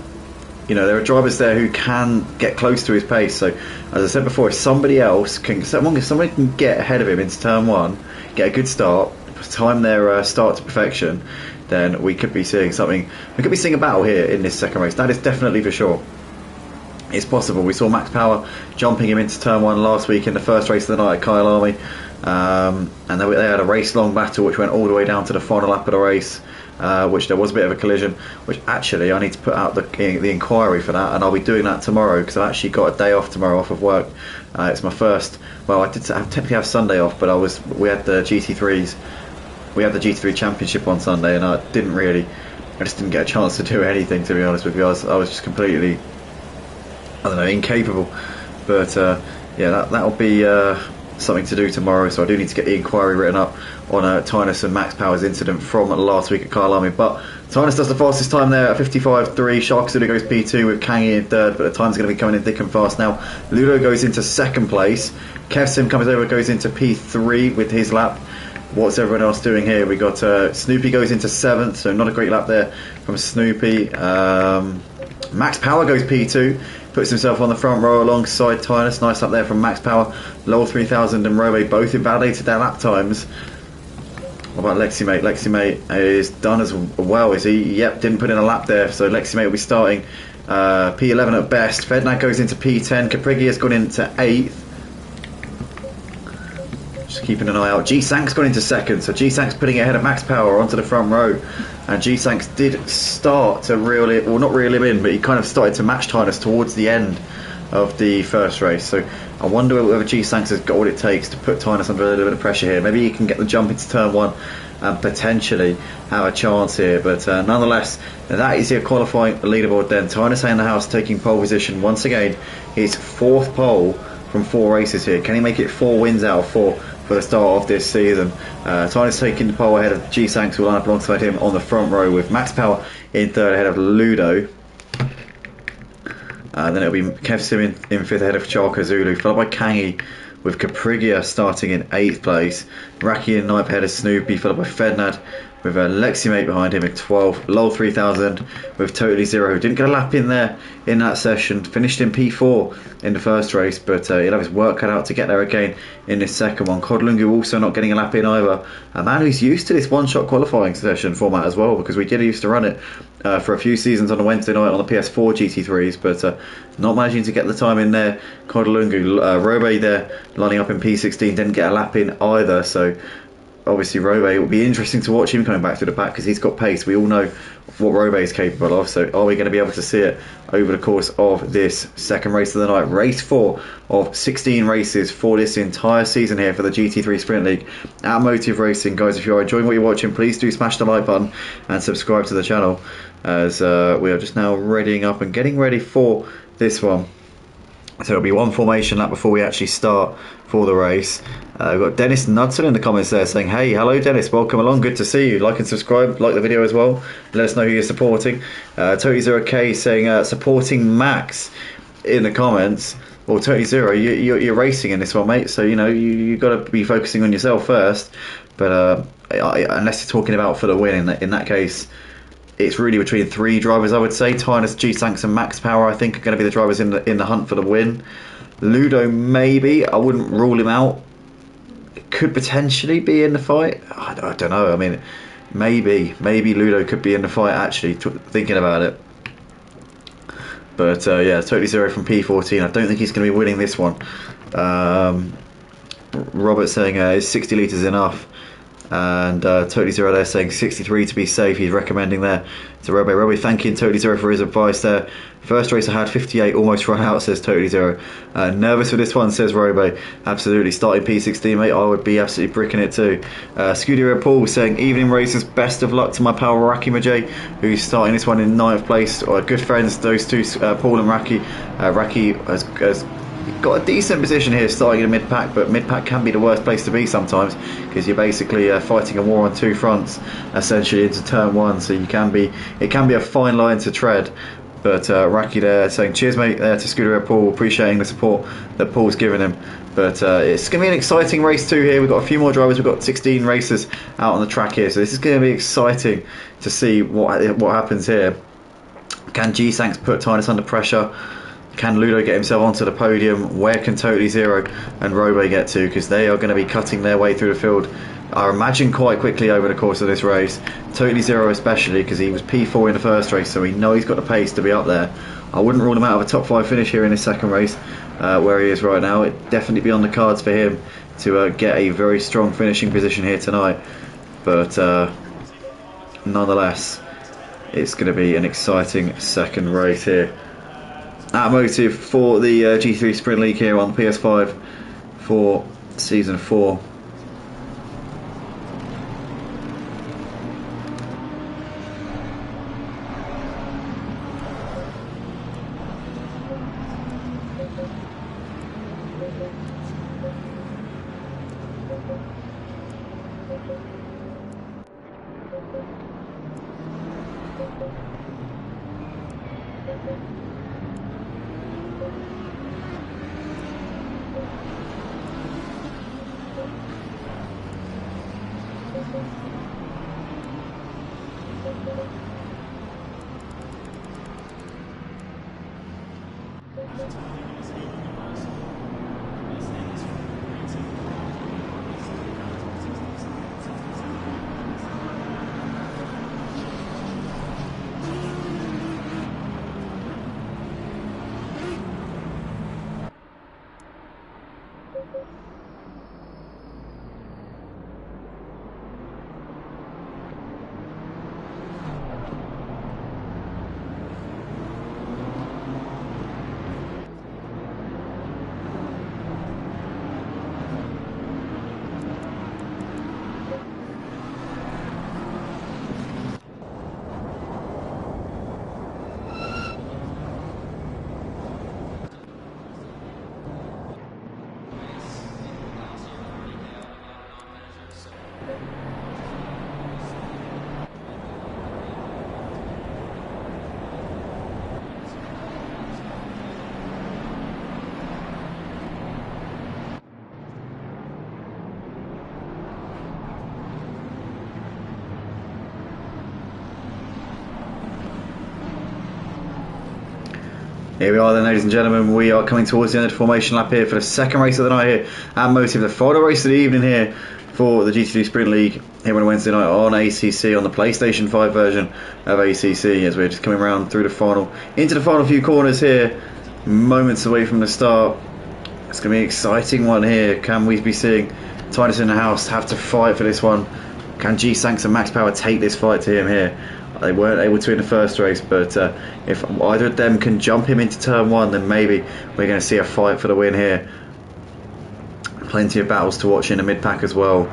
you know, there are drivers there who can get close to his pace. So as I said before, if somebody else can, if somebody can get ahead of him into turn 1, get a good start, time their start to perfection, then we could be seeing something. We could be seeing a battle here in this second race. That is definitely for sure. It's possible. We saw Max Power jumping him into turn 1 last week in the first race of the night at Kyle Army, and they had a race-long battle which went all the way down to the final lap of the race, which there was a bit of a collision, which actually I need to put out the inquiry for that, and I'll be doing that tomorrow because I've actually got a day off tomorrow off of work. It's my first, well, I technically have Sunday off, but we had the GT3s, we had the GT3 Championship on Sunday, and I just didn't get a chance to do anything, to be honest with you. I was just completely, I don't know, incapable. But yeah, that'll be something to do tomorrow, so I do need to get the inquiry written up on Tynus and Max Power's incident from last week at Kyle Army. But Tynus does the fastest time there at 55.3. Shark Studio goes P2 with Kangi in third, but the time's going to be coming in thick and fast now. Ludo goes into second place. Kevsim comes over, goes into P3 with his lap. What's everyone else doing here? We got Snoopy goes into 7th, so not a great lap there from Snoopy. Max Power goes P2, puts himself on the front row alongside Tynus. Nice up there from Max Power. Lowell 3000 and Robe both invalidated their lap times. What about Leximate? Leximate is done as well, is he? Yep, didn't put in a lap there, so Leximate will be starting P11 at best. Fednak goes into P10. Caprigi has gone into 8th. Just keeping an eye out. G-Sank's gone into 2nd, so G-Sank's putting ahead of Max Power onto the front row. And G-Sanks did start to reel it, well, not reel him in, but he kind of started to match Tynus towards the end of the first race. So I wonder whether G-Sanks has got what it takes to put Tynus under a little bit of pressure here. Maybe he can get the jump into turn 1 and potentially have a chance here. But nonetheless, that is your qualifying leaderboard then. Tynus in the house taking pole position once again. His 4th pole from 4 races here. Can he make it 4 wins out of 4 for the start of this season? Tynus taking the pole ahead of G-Sanks, who will line up alongside him on the front row, with Max Power in 3rd ahead of Ludo. Then it'll be Kev Sim in 5th ahead of Charka Zulu, followed by Kangi, with Caprigia starting in 8th place. Raki in 9th ahead of Snoopy, followed by Fednad, with Leximate behind him in 12th. Lol 3000 with Totally Zero, who didn't get a lap in there in that session. Finished in P4 in the first race, but he'll have his work cut out to get there again in this second one. Kodlungu also not getting a lap in either. A man who's used to this one-shot qualifying session format as well, because we did used to run it for a few seasons on a Wednesday night on the PS4 GT3s, but not managing to get the time in there. Kodlungu, Robe there lining up in P16, didn't get a lap in either, so obviously Robe, it will be interesting to watch him coming back through the pack because he's got pace. We all know what Robe is capable of, so are we going to be able to see it over the course of this second race of the night? Race 4 of 16 races for this entire season here for the GT3 Sprint League at Motive Racing. Guys, if you are enjoying what you're watching, please do smash the like button and subscribe to the channel, as we are just now readying up and getting ready for this one. So it'll be one formation lap before we actually start for the race. We've got Dennis Knudsen in the comments there saying, hey, hello Dennis, welcome along, good to see you. Like and subscribe, like the video as well. Let us know who you're supporting. Totally Zero K saying supporting Max in the comments. Well, Totally Zero, you're racing in this one, mate, so you know you've got to be focusing on yourself first. But unless you're talking about for the win, in that case, it's really between 3 drivers, I would say. Tynus, G-Sanks and Max Power, I think, are going to be the drivers in the hunt for the win. Ludo, maybe. I wouldn't rule him out. Could potentially be in the fight. I don't know. I mean, maybe Ludo could be in the fight, actually, thinking about it. But, yeah, Totally Zero from P14. I don't think he's going to be winning this one. Robert saying, is 60 litres enough? And Totally Zero there saying 63 to be safe. He's recommending there to Robe. Robe thanking Totally Zero for his advice there. First race I had 58, almost run out, says Totally Zero. Nervous for this one, says Robe. Absolutely, starting P16, mate. I would be absolutely bricking it too. Scuderia Paul saying, evening racers, best of luck to my pal Raki Majay, who's starting this one in 9th place. Good friends, those two, Paul and Raki. Raki has got a decent position here starting in mid-pack, but mid-pack can be the worst place to be sometimes, because you're basically fighting a war on 2 fronts essentially into turn 1, so it can be a fine line to tread. But Raki there saying cheers mate there to Scuderia Paul, appreciating the support that Paul's given him. But it's going to be an exciting race 2 here. We've got a few more drivers, we've got 16 racers out on the track here, so this is going to be exciting to see what happens here. Can G-Sanks put Tynus under pressure? Can Ludo get himself onto the podium? Where can Totally Zero and Robe get to? Because they are going to be cutting their way through the field, I imagine, quite quickly over the course of this race. Totally Zero especially, because he was P4 in the first race, so we know he's got the pace to be up there. I wouldn't rule him out of a top 5 finish here in his second race, where he is right now. It'd definitely be on the cards for him to get a very strong finishing position here tonight. But nonetheless, it's going to be an exciting second race here at Motive for the GT3 Sprint League here on PS5 for Season 4. Here we are then, ladies and gentlemen. We are coming towards the end of the formation lap here for the second race of the night here at Motive, the final race of the evening here for the GT3 Sprint League here on Wednesday night on ACC, on the PlayStation 5 version of ACC, as we're just coming around through the final, into the final few corners here, moments away from the start. It's going to be an exciting one here. Can we be seeing Titus in the house have to fight for this one? Can G-Sanks and Max Power take this fight to him here? They weren't able to in the first race, but if either of them can jump him into turn one, then maybe we're going to see a fight for the win here. Plenty of battles to watch in the mid-pack as well.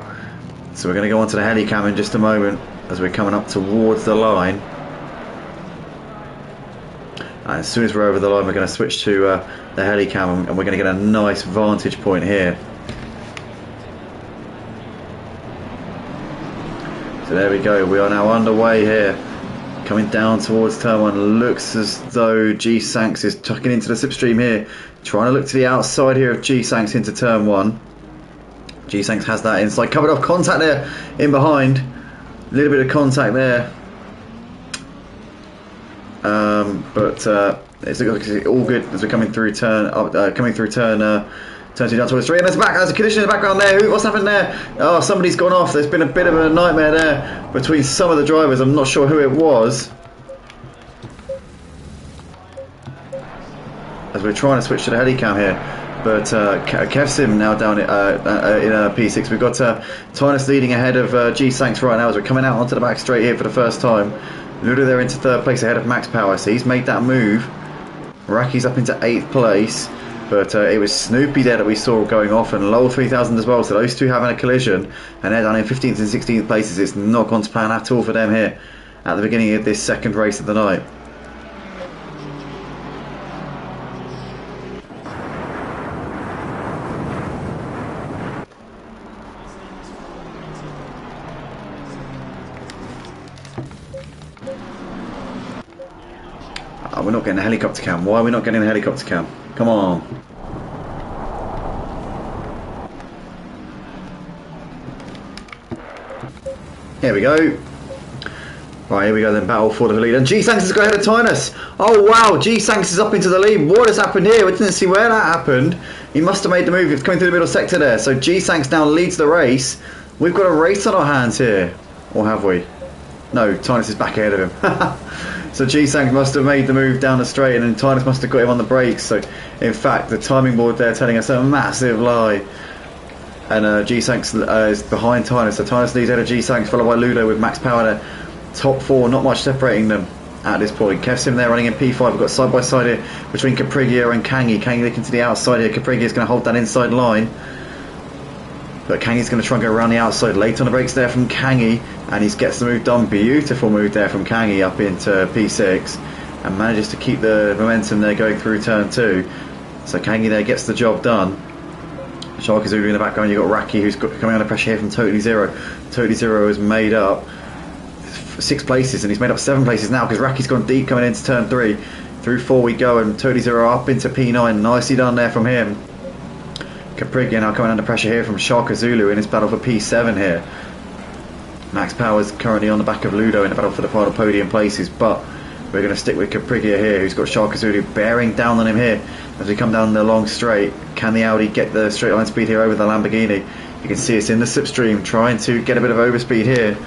So we're going to go on to the helicam in just a moment as we're coming up towards the line. And as soon as we're over the line, we're going to switch to the helicam, and we're going to get a nice vantage point here. So there we go, we are now underway here. Coming down towards turn one. Looks as though G-Sanks is tucking into the slipstream here. Trying to look to the outside here of G-Sanks into turn one. G-Sanks has that inside. Covered off, contact there in behind. A little bit of contact there. But it's all good as we're coming through turn turn two down towards three, and there's a collision in the background there. What's happened there? Oh, somebody's gone off. There's been a bit of a nightmare there between some of the drivers. I'm not sure who it was. As we're trying to switch to the helicam here, but Kevsim now down in P6. We've got Tynus leading ahead of G-Sanks right now as we're coming out onto the back straight here for the first time. Ludo there into third place ahead of Max Power, so he's made that move. Raki's up into 8th place. But it was Snoopy there that we saw going off, and Lowell 3000 as well, so those two having a collision, and they're down in 15th and 16th places. It's not gone to plan at all for them here at the beginning of this second race of the night. Oh, we're not getting a helicopter cam. Why are we not getting a helicopter cam? Come on. Here we go. Right, here we go then. Battle for the lead. And G-Sanks has got ahead of Tynus. Oh wow, G-Sanks is up into the lead. What has happened here? We didn't see where that happened. He must have made the move. It's coming through the middle sector there. So G-Sanks now leads the race. We've got a race on our hands here. Or have we? No, Tynus is back ahead of him. So G-Sanks must have made the move down the straight, and then Tynus must have got him on the brakes. So in fact, the timing board there telling us a massive lie. And G-Sanks is behind Tynus. So Tynus leads ahead of G-Sanks, followed by Ludo with Max Power there. Top four, not much separating them at this point. Kevsim there running in P5. We've got side by side here between Caprigia and Kangi. Kangi looking to the outside here. Caprigia is going to hold that inside line. But Kangi's going to try and go around the outside. Late on the brakes there from Kangi, and he gets the move done. Beautiful move there from Kangi up into P6, and manages to keep the momentum there going through turn two. So Kangi there gets the job done. Shark is in the background. You've got Raki who's coming under pressure here from Totally Zero. Totally Zero has made up 6 places, and he's made up 7 places now because Raki's gone deep coming into turn 3. Through 4 we go, and Totally Zero up into P9. Nicely done there from him. Caprigia now coming under pressure here from Shark Zulu in his battle for P7 here. Max Power's currently on the back of Ludo in the battle for the final podium places, but we're going to stick with Caprigia here, who's got Shark Zulu bearing down on him here as we come down the long straight. Can the Audi get the straight line speed here over the Lamborghini? You can see it's in the slipstream, trying to get a bit of overspeed here.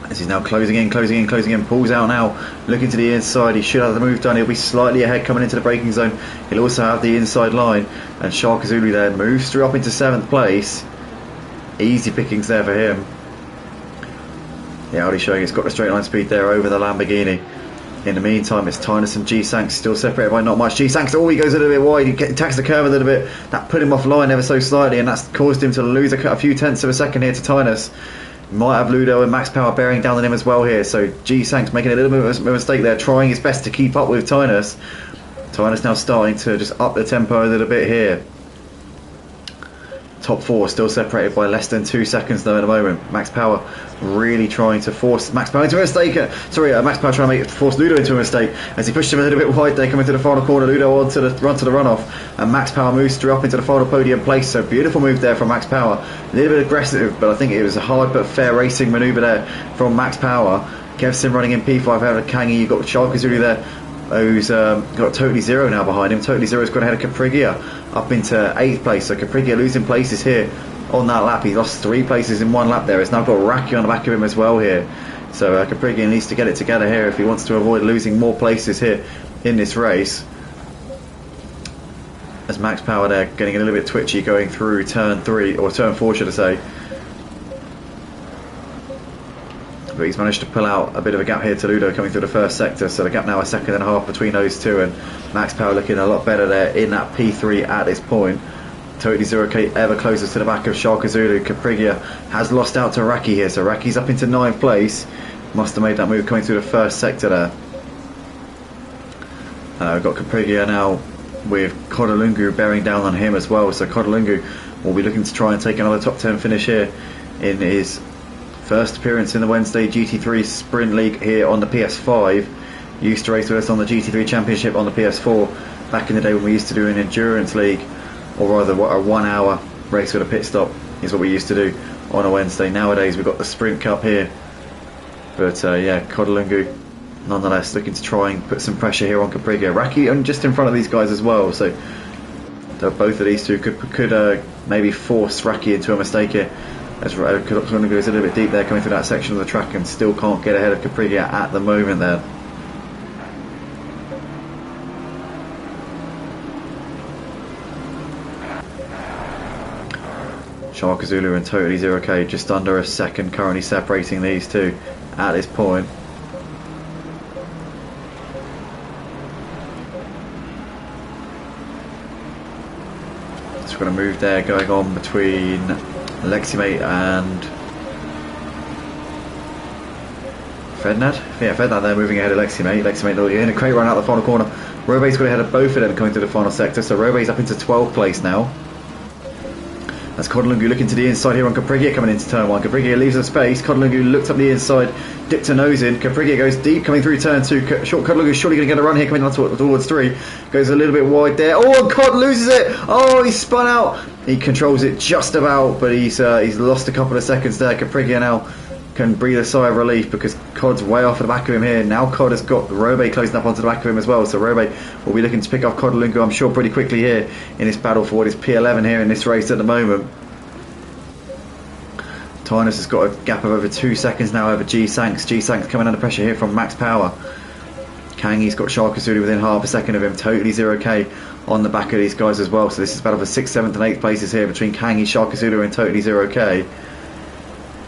As he's now closing in, pulls out now, looking to the inside. He should have the move done. He'll be slightly ahead coming into the braking zone. He'll also have the inside line, and Shark Zulu there moves through up into 7th place. Easy pickings there for him. The Audi showing it's got the straight line speed there over the Lamborghini. In the meantime, it's Tynus and G-Sanks still separated by not much. G-Sanks, he goes a little bit wide. He attacks the curve a little bit. That put him offline ever so slightly, and that's caused him to lose a few tenths of a second here to Tynus. Might have Ludo and Max Power bearing down on him as well here. So G-Sanks making a little bit of a mistake there, trying his best to keep up with Tynus. Tynus now starting to just up the tempo a little bit here. Top 4 still separated by less than 2 seconds though at the moment. Max Power really trying to force Max Power into a mistake. Max Power trying to force Ludo into a mistake as he pushed him a little bit wide there coming to the final corner. Ludo on to the runoff, and Max Power moves through up into the final podium place. So beautiful move there from Max Power. A little bit aggressive, but I think it was a hard but fair racing manoeuvre there from Max Power. Kevsim running in P5 out of Kangi. You've got Shark Zulu there who's got Totally Zero now behind him. Totally Zero's gone ahead of Caprigia up into 8th place. So Caprigia losing places here on that lap. He lost 3 places in one lap there. He's now got Raki on the back of him as well here. So Caprigia needs to get it together here if he wants to avoid losing more places here in this race. As Max Power there getting a little bit twitchy going through turn 3, or turn 4 should I say. But he's managed to pull out a bit of a gap here to Ludo coming through the first sector, so the gap now a second and a half between those two, and Max Power looking a lot better there in that P3 at this point. Totally Zero K ever closer to the back of Sharka Zulu. Caprigia has lost out to Raki here, so Raki's up into 9th place. Must have made that move coming through the first sector there. We've got Caprigia now with Kodolungu bearing down on him as well, so Kodolungu will be looking to try and take another top 10 finish here in his first appearance in the Wednesday GT3 Sprint League here on the PS5. Used to race with us on the GT3 Championship on the PS4 back in the day when we used to do an endurance league, or rather a 1 hour race with a pit stop is what we used to do on a Wednesday. Nowadays we've got the Sprint Cup here, but yeah, Kodolungu nonetheless looking to try and put some pressure here on Caprigia. Raki and just in front of these guys as well, so both of these two could maybe force Raki into a mistake here, as Kodolungu is a little bit deep there coming through that section of the track and still can't get ahead of Caprigia at the moment there. Sharka Zulu and Totally Zero K just under a second currently separating these two at this point. So we're going to move there going on between Leximate and Fednad. Yeah, Fednad there moving ahead of Leximate. Leximate in a great run out the final corner. Robe's got ahead of both of them coming through the final sector, so Robe's up into 12th place now. As Kodolungu looking to the inside here on Caprigia coming into turn 1. Caprigia leaves the space. Kodolungu looks up the inside, dipped her nose in. Caprigia goes deep coming through turn 2. Kodolungu is surely going to get a run here coming on towards 3. Goes a little bit wide there. Oh, and Cod loses it. Oh, he's spun out. He controls it just about, but he's lost a couple of seconds there. Caprigia now can breathe a sigh of relief because Cod's way off the back of him here. Now Cod has got Robe closing up onto the back of him as well, so Robe will be looking to pick off Kodolungu, I'm sure, pretty quickly here in this battle for what is P11 here in this race at the moment. Tynus has got a gap of over 2 seconds now over G-Sanks. G-Sanks coming under pressure here from Max Power. Kangi's got Sharka Zulu within half a second of him. Totally Zero K on the back of these guys as well, so this is a battle for 6th, 7th and 8th places here between Kangi, Sharka Zulu and Totally Zero K.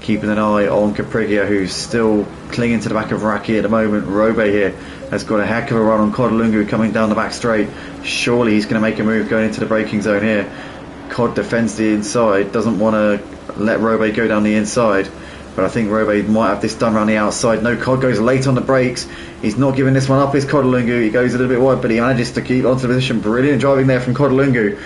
Keeping an eye on Caprigia, who's still clinging to the back of Raki at the moment. Robe here has got a heck of a run on Kodolungu coming down the back straight. Surely he's going to make a move going into the braking zone here. Cod defends the inside, doesn't want to let Robe go down the inside, but I think Robe might have this done around the outside. No, Cod goes late on the brakes. He's not giving this one up, is Kodolungu. He goes a little bit wide, but he manages to keep onto the position. Brilliant driving there from Kodolungu.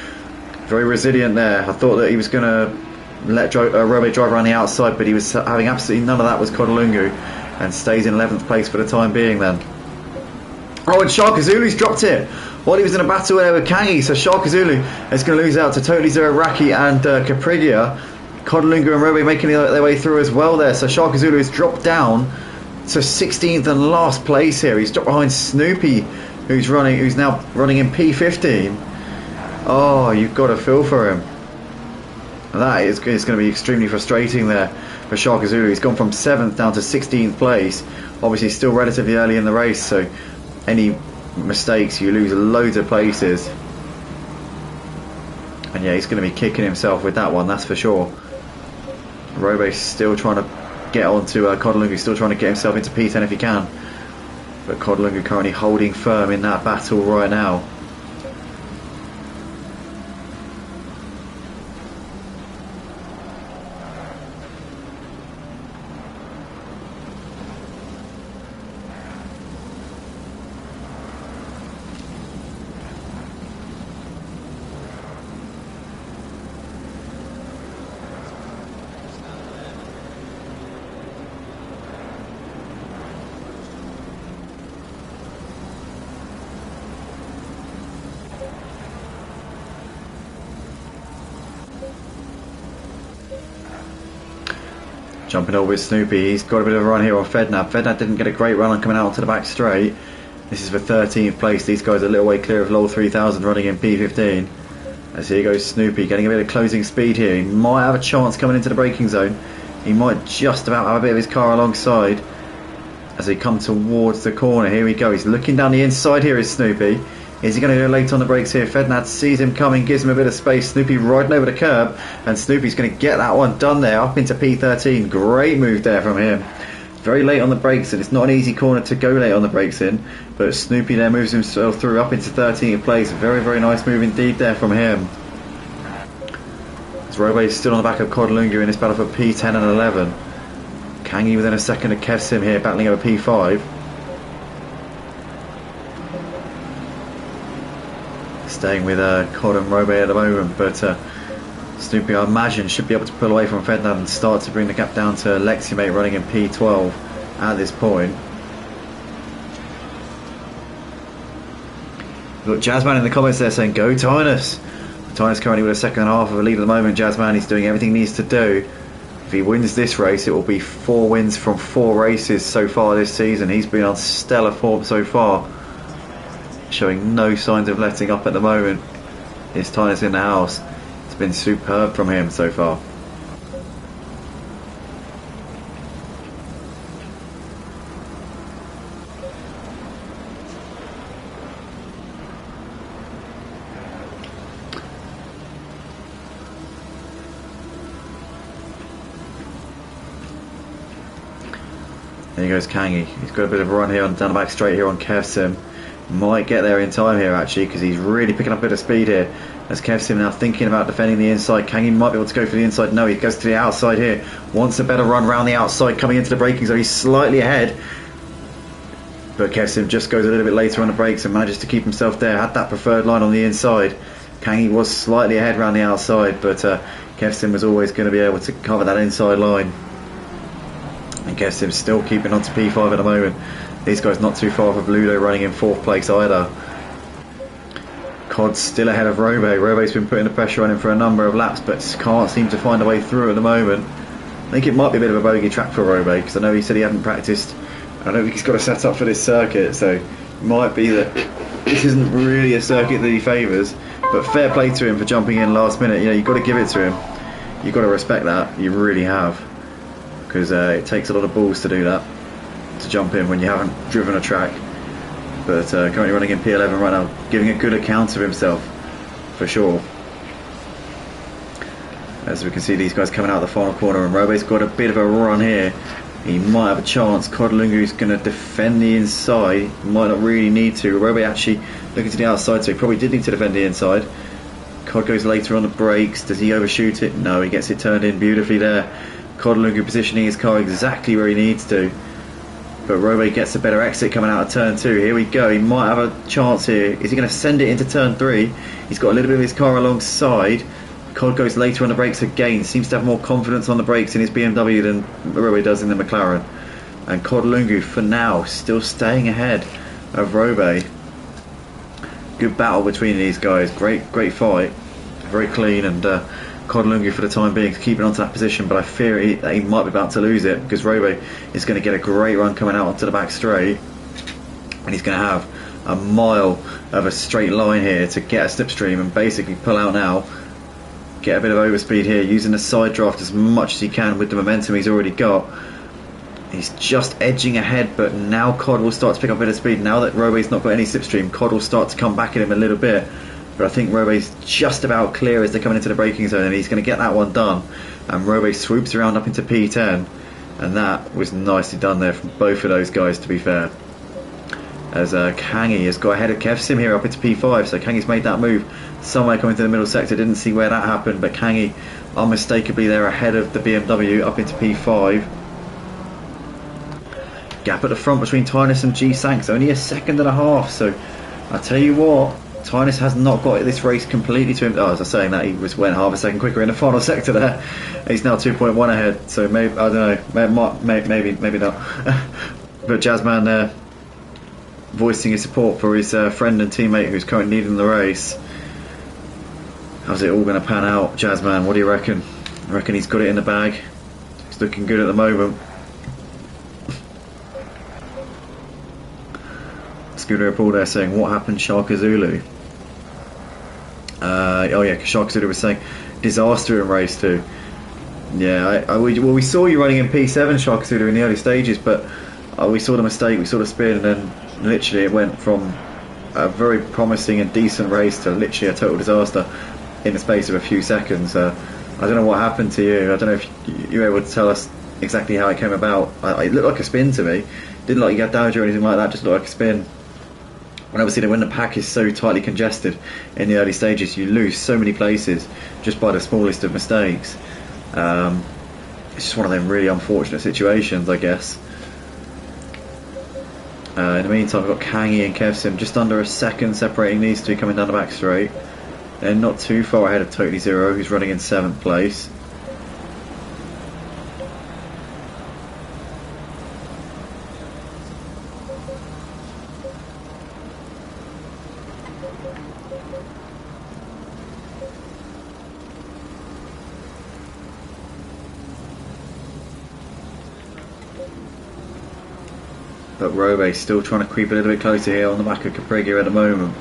Very resilient there. I thought that he was going to let Robe drive around the outside, but he was having absolutely none of that was Kodolungu, and stays in 11th place for the time being then. Oh, and Sharka Zulu's dropped it while he was in a battle there with Kangi, so Sharka Zulu is going to lose out to Totally Zero Raki and Caprigia. Kodolungu and Robe making their way through as well there, so Sharka Zulu has dropped down to 16th and last place here. He's dropped behind Snoopy, who's now running in P15. Oh, you've got to feel for him. That is going to be extremely frustrating there for Sharka Zulu. He's gone from 7th down to 16th place. Obviously still relatively early in the race, so any mistakes, you lose loads of places. And yeah, he's going to be kicking himself with that one, that's for sure. Robe's still trying to get onto Kodolungu, still trying to get himself into P10 if he can. But Kodolungu currently holding firm in that battle right now. Jumping over with Snoopy, he's got a bit of a run here on Fednab. Fednab didn't get a great run on coming out onto the back straight. This is for 13th place. These guys are a little way clear of Lowell 3000 running in P15. As here goes Snoopy, getting a bit of closing speed here. He might have a chance coming into the braking zone. He might just about have a bit of his car alongside as they come towards the corner. Here we go. He's looking down the inside here is Snoopy. Is he going to go late on the brakes here? Fednad sees him coming, gives him a bit of space. Snoopy riding over the curb, and Snoopy's going to get that one done there up into P13. Great move there from him. Very late on the brakes, and it's not an easy corner to go late on the brakes in, but Snoopy there moves himself through up into 13th place. Very, very nice move indeed there from him. As Robe still on the back of Codlunga in this battle for P10 and 11. Kangi within a second of Kevsim here, battling over P5. Staying with Cod and Robe at the moment, but Snoopy, I imagine, should be able to pull away from Fednad and start to bring the gap down to Leximate running in P12 at this point. We've got Jazzman in the comments there saying, go Tynus. Tynus currently with a second half of a lead at the moment. Jazzman, he's doing everything he needs to do. If he wins this race, it will be 4 wins from 4 races so far this season. He's been on stellar form so far, showing no signs of letting up at the moment. It's Tynus in the house. It's been superb from him so far. There he goes Kangi. He's got a bit of a run here on down the back straight here on Kevsim. Might get there in time here actually, because he's really picking up a bit of speed here. As Kevsim now thinking about defending the inside. Kangi might be able to go for the inside. No, he goes to the outside here. Wants a better run round the outside coming into the braking zone. He's slightly ahead, but Kevsim just goes a little bit later on the brakes and manages to keep himself there. Had that preferred line on the inside. Kangi was slightly ahead round the outside, but Kevsim was always going to be able to cover that inside line. And Kevsim's still keeping on to P5 at the moment. These guys not too far off of Ludo running in 4th place either. Cod's still ahead of Robe. Robe's been putting the pressure on him for a number of laps, but can't seem to find a way through at the moment. I think it might be a bit of a bogey track for Robe, because I know he said he hadn't practiced. I don't think he's got a set up for this circuit, so it might be that this isn't really a circuit that he favours. But fair play to him for jumping in last minute. You know, you've got to give it to him. You've got to respect that. You really have. Because it takes a lot of balls to do that, to jump in when you haven't driven a track. But currently running in P11 right now, giving a good account of himself, for sure. As we can see these guys coming out of the final corner, and Robe's got a bit of a run here. He might have a chance. Codlungu's going to defend the inside. Might not really need to. Robe actually looking to the outside, so he probably did need to defend the inside. Cod goes later on the brakes. Does he overshoot it? No, he gets it turned in beautifully there. Codlungu positioning his car exactly where he needs to. But Robe gets a better exit coming out of turn 2. Here we go. He might have a chance here. Is he going to send it into turn 3? He's got a little bit of his car alongside. Cod goes later on the brakes again. Seems to have more confidence on the brakes in his BMW than Robe does in the McLaren. And Codlungu, for now, still staying ahead of Robe. Good battle between these guys. Great fight. Very clean, and Codlungu for the time being keeping on to that position, but I fear that he might be about to lose it, because Robe is going to get a great run coming out onto the back straight, and he's going to have a mile of a straight line here to get a slipstream and basically pull out now, get a bit of overspeed here, using the side draft as much as he can with the momentum he's already got. He's just edging ahead, but now Cod will start to pick up a bit of speed. Now that Robe's not got any slipstream, Cod will start to come back at him a little bit. But I think Robe's just about clear as they're coming into the braking zone, and he's going to get that one done. And Robe swoops around up into P10, and that was nicely done there from both of those guys, to be fair. As Kangi has got ahead of Kevsim here up into P5, so Kangi's made that move somewhere coming to the middle sector. Didn't see where that happened, but Kangi unmistakably there ahead of the BMW up into P5. Gap at the front between Tynus and G-Sanks, only a second and a half, so I tell you what, Tynus has not got this race completely to him. Oh, as I was saying that, he went half a second quicker in the final sector there. He's now 2.1 ahead, so maybe, I don't know, maybe not. But Jazzman there voicing his support for his friend and teammate who's currently leading the race. How's it all going to pan out, Jazzman? What do you reckon? I reckon he's got it in the bag. He's looking good at the moment. Scooter Paul there saying, what happened, Sharka Zulu? Oh yeah, Sharka Zulu was saying, disaster in race 2. Yeah, we saw you running in P7, Sharka Zulu, in the early stages, but we saw the mistake, we saw the spin, and then literally it went from a very promising and decent race to literally a total disaster in the space of a few seconds. I don't know what happened to you. I don't know if you were able to tell us exactly how it came about. It looked like a spin to me. Didn't look like you got damage or anything like that, just looked like a spin. And obviously when the pack is so tightly congested in the early stages, you lose so many places just by the smallest of mistakes. It's just one of them really unfortunate situations, I guess. In the meantime, we've got Kangi and Kevsim just under a second separating these two coming down the back straight. They're not too far ahead of Totally Zero, who's running in 7th place. But Robe still trying to creep a little bit closer here on the back of Capriglia at the moment.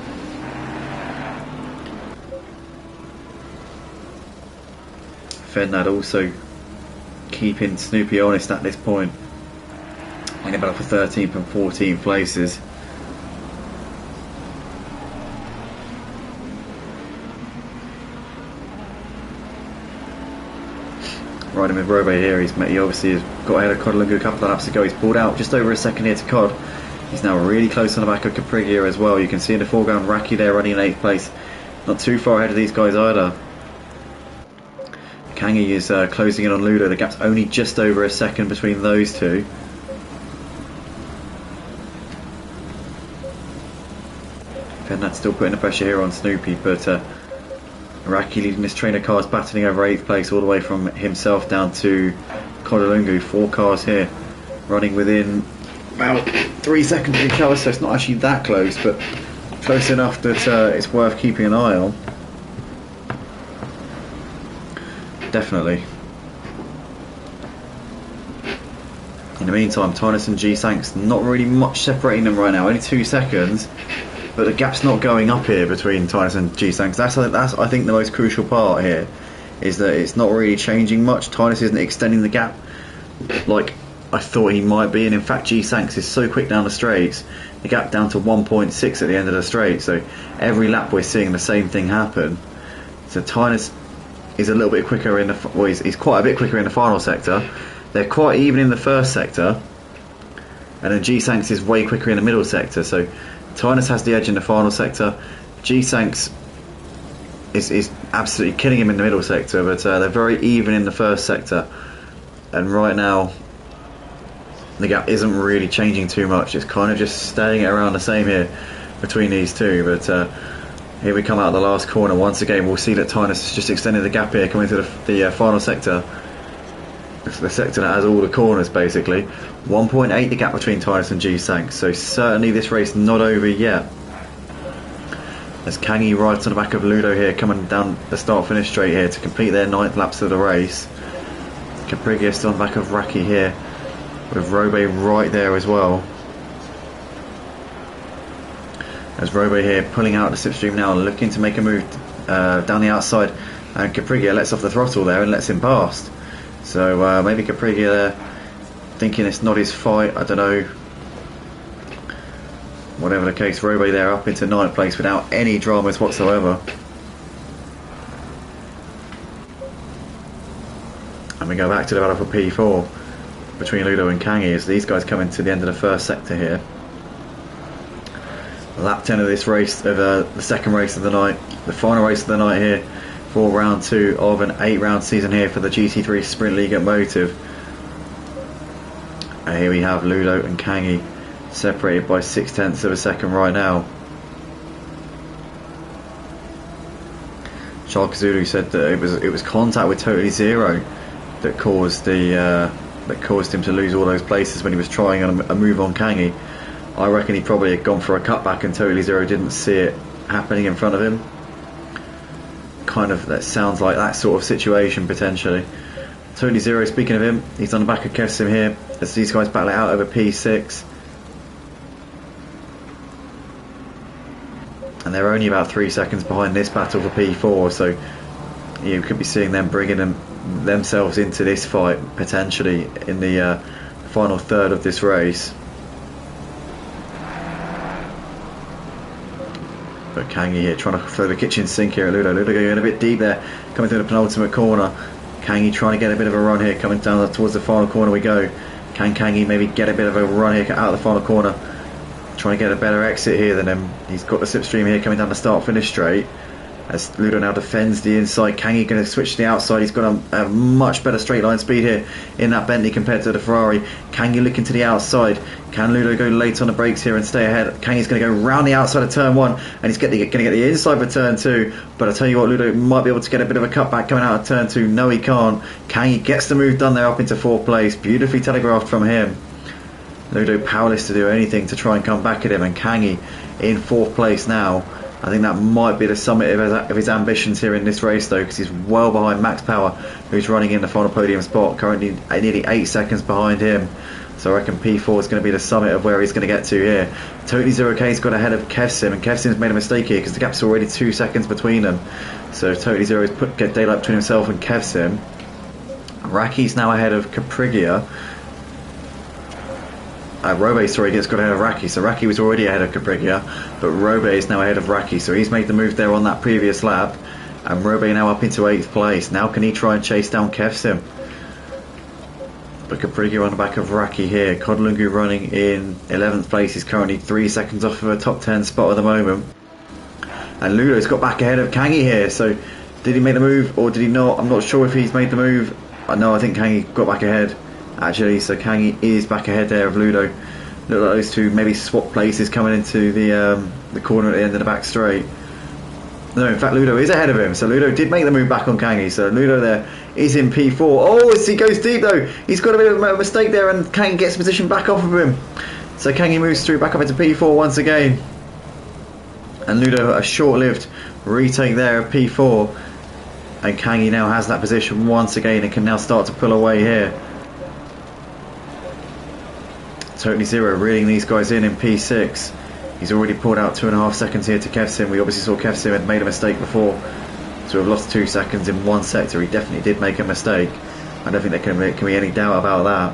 Fennad also keeping Snoopy honest at this point. And about for 13th and 14th places. Riding with Robe here, he obviously has got ahead of Codalunga a couple of laps ago. He's pulled out just over a second here to Cod. He's now really close on the back of Capriglia as well. You can see in the foreground Raki there running in 8th place. Not too far ahead of these guys either. Kangi is closing in on Ludo. The gap's only just over a second between those two. Fennad's still putting the pressure here on Snoopy, but Raki leading this train of cars, battling over 8th place all the way from himself down to Codalunga. 4 cars here running within about 3 seconds of each other, so it's not actually that close, but close enough that it's worth keeping an eye on. Definitely. In the meantime, Tynus and G-Sanks, not really much separating them right now, only 2 seconds. But the gap's not going up here between Tynus and G-Sanks. That's I think the most crucial part here, is that it's not really changing much. Tynus isn't extending the gap like I thought he might be, and in fact G-Sanks is so quick down the straights, the gap down to 1.6 at the end of the straight. So every lap we're seeing the same thing happen. So Tynus is a little bit quicker in the, well, he's quite a bit quicker in the final sector. They're quite even in the first sector, and then G-Sanks is way quicker in the middle sector. So Tynus has the edge in the final sector. G-Sanks is absolutely killing him in the middle sector, but they're very even in the first sector. And right now, the gap isn't really changing too much. It's kind of just staying around the same here between these two. But here we come out of the last corner. Once again, we'll see that Tynus has just extended the gap here, coming to the final sector. The sector that has all the corners basically. 1.8 the gap between Tynus and G-Sanks, so certainly this race not over yet. As Kangi rides on the back of Ludo here, coming down the start finish straight here to complete their 9th laps of the race. Capriglia still on the back of Raki here, with Robe right there as well. As Robe here pulling out the slipstream now, looking to make a move down the outside, and Capriglia lets off the throttle there and lets him past. So maybe Capriglia there thinking it's not his fight, I don't know. Whatever the case, Robe there up into 9th place without any dramas whatsoever. And we go back to the battle for P4 between Ludo and Kangi as these guys come into the end of the first sector here. Lap 10 of this race, of the second race of the night, the final race of the night here for round 2 of an 8-round season here for the GT3 Sprint League at Motive. And here we have Ludo and Kangi separated by 0.6 of a second right now. Shark Zulu said that it was contact with Totally Zero that caused him to lose all those places when he was trying a move on Kangi. I reckon he probably had gone for a cutback and Totally Zero didn't see it happening in front of him. Kind of, that sounds like that sort of situation potentially. Totally Zero, speaking of him, he's on the back of Kessim here as these guys battle it out over P6. and they're only about 3 seconds behind this battle for P4, so you could be seeing them bringing themselves into this fight potentially in the final third of this race. But Kangi here trying to throw the kitchen sink here at Ludo. Ludo going a bit deep there, coming through the penultimate corner. Kangi trying to get a bit of a run here, coming down towards the final corner we go. Can Kangi maybe get a bit of a run here out of the final corner? Trying to get a better exit here than him. He's got the slipstream here coming down the start finish straight. As Ludo now defends the inside, Kangi going to switch to the outside. He's got a much better straight line speed here in that Bentley compared to the Ferrari. Kangi looking to the outside. Can Ludo go late on the brakes here and stay ahead? Kangi's going to go round the outside of turn 1, and he's going to get the inside for turn 2. But I tell you what, Ludo might be able to get a bit of a cutback coming out of turn 2. No, he can't. Kangi gets the move done there up into 4th place. Beautifully telegraphed from him. Ludo powerless to do anything to try and come back at him, and Kangi in 4th place now. I think that might be the summit of his ambitions here in this race, though, because he's well behind Max Power, who's running in the final podium spot, currently nearly 8 seconds behind him. So I reckon P4 is going to be the summit of where he's going to get to here. Totally 0K's got ahead of Kevsim, and Kevsim's made a mistake here because the gap's already 2 seconds between them. So Totally Zero's get daylight between himself and Kevsim. Raki's now ahead of Caprigia. Robe, sorry, gets got ahead of Raki. So Raki was already ahead of Caprigia, but Robe is now ahead of Raki. So he's made the move there on that previous lap, and Robe now up into 8th place. Now can he try and chase down Kevsim? But Caprigia on the back of Raki here. Kodlungu running in 11th place. He's currently 3 seconds off of a top 10 spot at the moment. And Ludo's got back ahead of Kangi here. So did he make the move or did he not? I'm not sure if he's made the move. No, I think Kangi got back ahead. Actually, so Kangi is back ahead there of Ludo. Look like those two maybe swap places coming into the corner at the end of the back straight. No, in fact, Ludo is ahead of him. So Ludo did make the move back on Kangi. So Ludo there is in P4. Oh, as he goes deep though, he's got a bit of a mistake there, and Kangi gets position back off of him. So Kangi moves through back up into P4 once again. And Ludo a short-lived retake there of P4. And Kangi now has that position once again and can now start to pull away here. Totally Zero reeling these guys in P6. He's already pulled out 2.5 seconds here to Kevsim. We obviously saw Kevsim had made a mistake before, so we've lost 2 seconds in one sector. He definitely did make a mistake. I don't think there can be any doubt about that.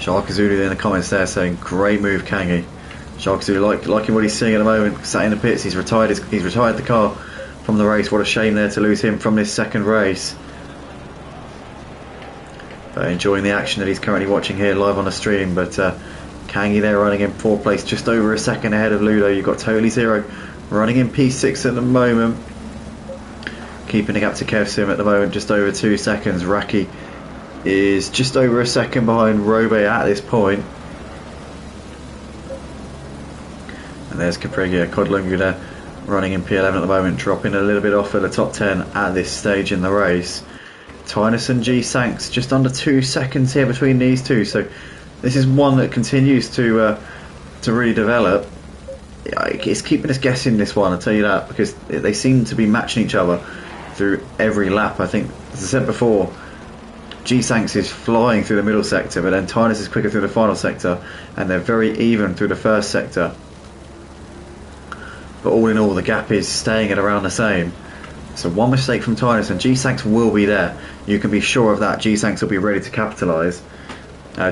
Sharkazulu in the comments there saying, great move, Kangi. Sharkazulu liking what he's seeing at the moment. Sat in the pits, he's retired the car from the race. What a shame there to lose him from this second race. Enjoying the action that he's currently watching here live on the stream. But Kangi there running in 4th place, just over a second ahead of Ludo. You've got Totally Zero running in P6 at the moment, keeping the gap to Kevsim at the moment, just over 2 seconds. Raki is just over a second behind Robe at this point. And there's Caprigia. Kodlungu there running in P11 at the moment, dropping a little bit off at the top 10 at this stage in the race. Tynus and G Sanks just under 2 seconds here between these two, so this is one that continues to really develop. It's keeping us guessing, this one, I'll tell you that, because they seem to be matching each other through every lap. I think, as I said before, G Sanks is flying through the middle sector, but then Tynus is quicker through the final sector, and they're very even through the first sector. But all in all, the gap is staying at around the same. So one mistake from Tynus and G-Sanks will be there. You can be sure of that. G-Sanks will be ready to capitalise.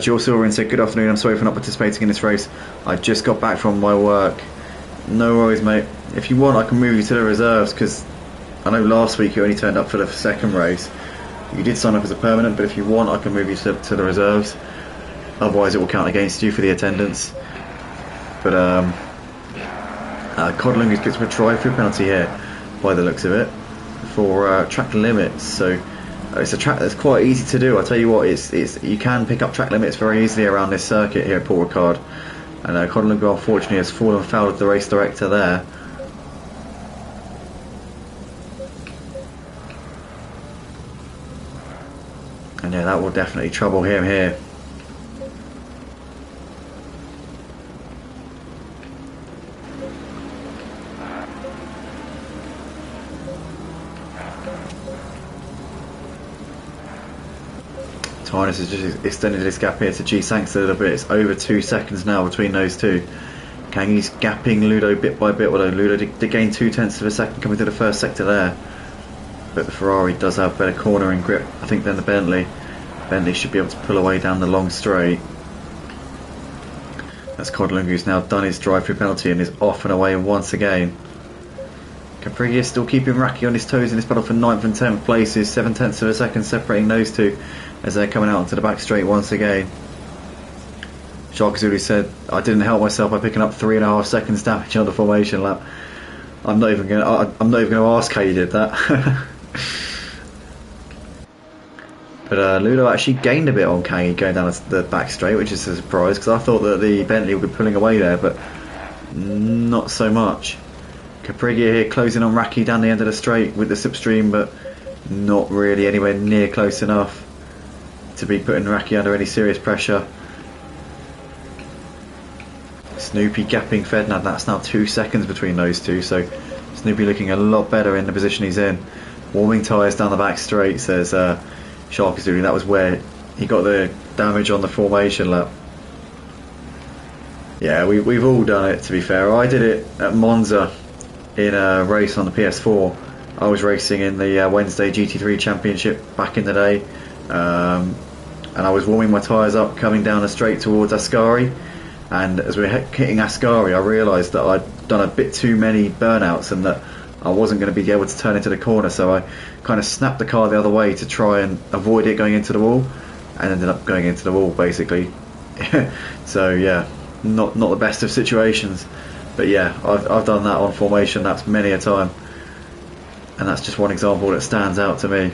Jill Silverin said, good afternoon, I'm sorry for not participating in this race. I just got back from my work. No worries, mate. If you want, I can move you to the reserves, because I know last week you only turned up for the second race. You did sign up as a permanent, but if you want, I can move you to the reserves. Otherwise it will count against you for the attendance. But Kodlungu gets a drive-through penalty here, by the looks of it, for track limits. So it's a track that's quite easy to do. I'll tell you what, you can pick up track limits very easily around this circuit here at Paul Ricard. And Kodlungu unfortunately has fallen foul of the race director there. And yeah, that will definitely trouble him here. Tynus has just extended his gap here to G-Sanks a little bit. It's over 2 seconds now between those two. Kangi's gapping Ludo bit by bit, although Ludo did gain 0.2 of a second coming to the first sector there. But the Ferrari does have better cornering grip, I think, than the Bentley. Bentley should be able to pull away down the long straight. That's Codlungu's now done his drive-through penalty and is off and away once again. Capriglia still keeping Raki on his toes in this battle for 9th and 10th places, 0.7 of a second separating those two as they're coming out onto the back straight once again. Sharkazuli said, I didn't help myself by picking up 3.5 seconds damage on the formation lap. I'm not even going to ask how you did that. But Ludo actually gained a bit on Kangi going down the back straight, which is a surprise because I thought that the Bentley would be pulling away there, but not so much. Capriglia here closing on Raki down the end of the straight with the slipstream, but not really anywhere near close enough to be putting Raki under any serious pressure. Snoopy gapping Ferdinand, that's now 2 seconds between those two, so Snoopy looking a lot better in the position he's in. Warming tyres down the back straight, says Sharkazuli. That was where he got the damage on the formation lap. Yeah, we've all done it, to be fair. I did it at Monza in a race on the PS4. I was racing in the Wednesday GT3 Championship back in the day, and I was warming my tyres up coming down the straight towards Ascari, and as we were hitting Ascari I realised that I'd done a bit too many burnouts and that I wasn't going to be able to turn into the corner, so I kind of snapped the car the other way to try and avoid it going into the wall, and ended up going into the wall basically. So yeah, not the best of situations, but yeah, I've done that on formation laps many a time, and that's just one example that stands out to me.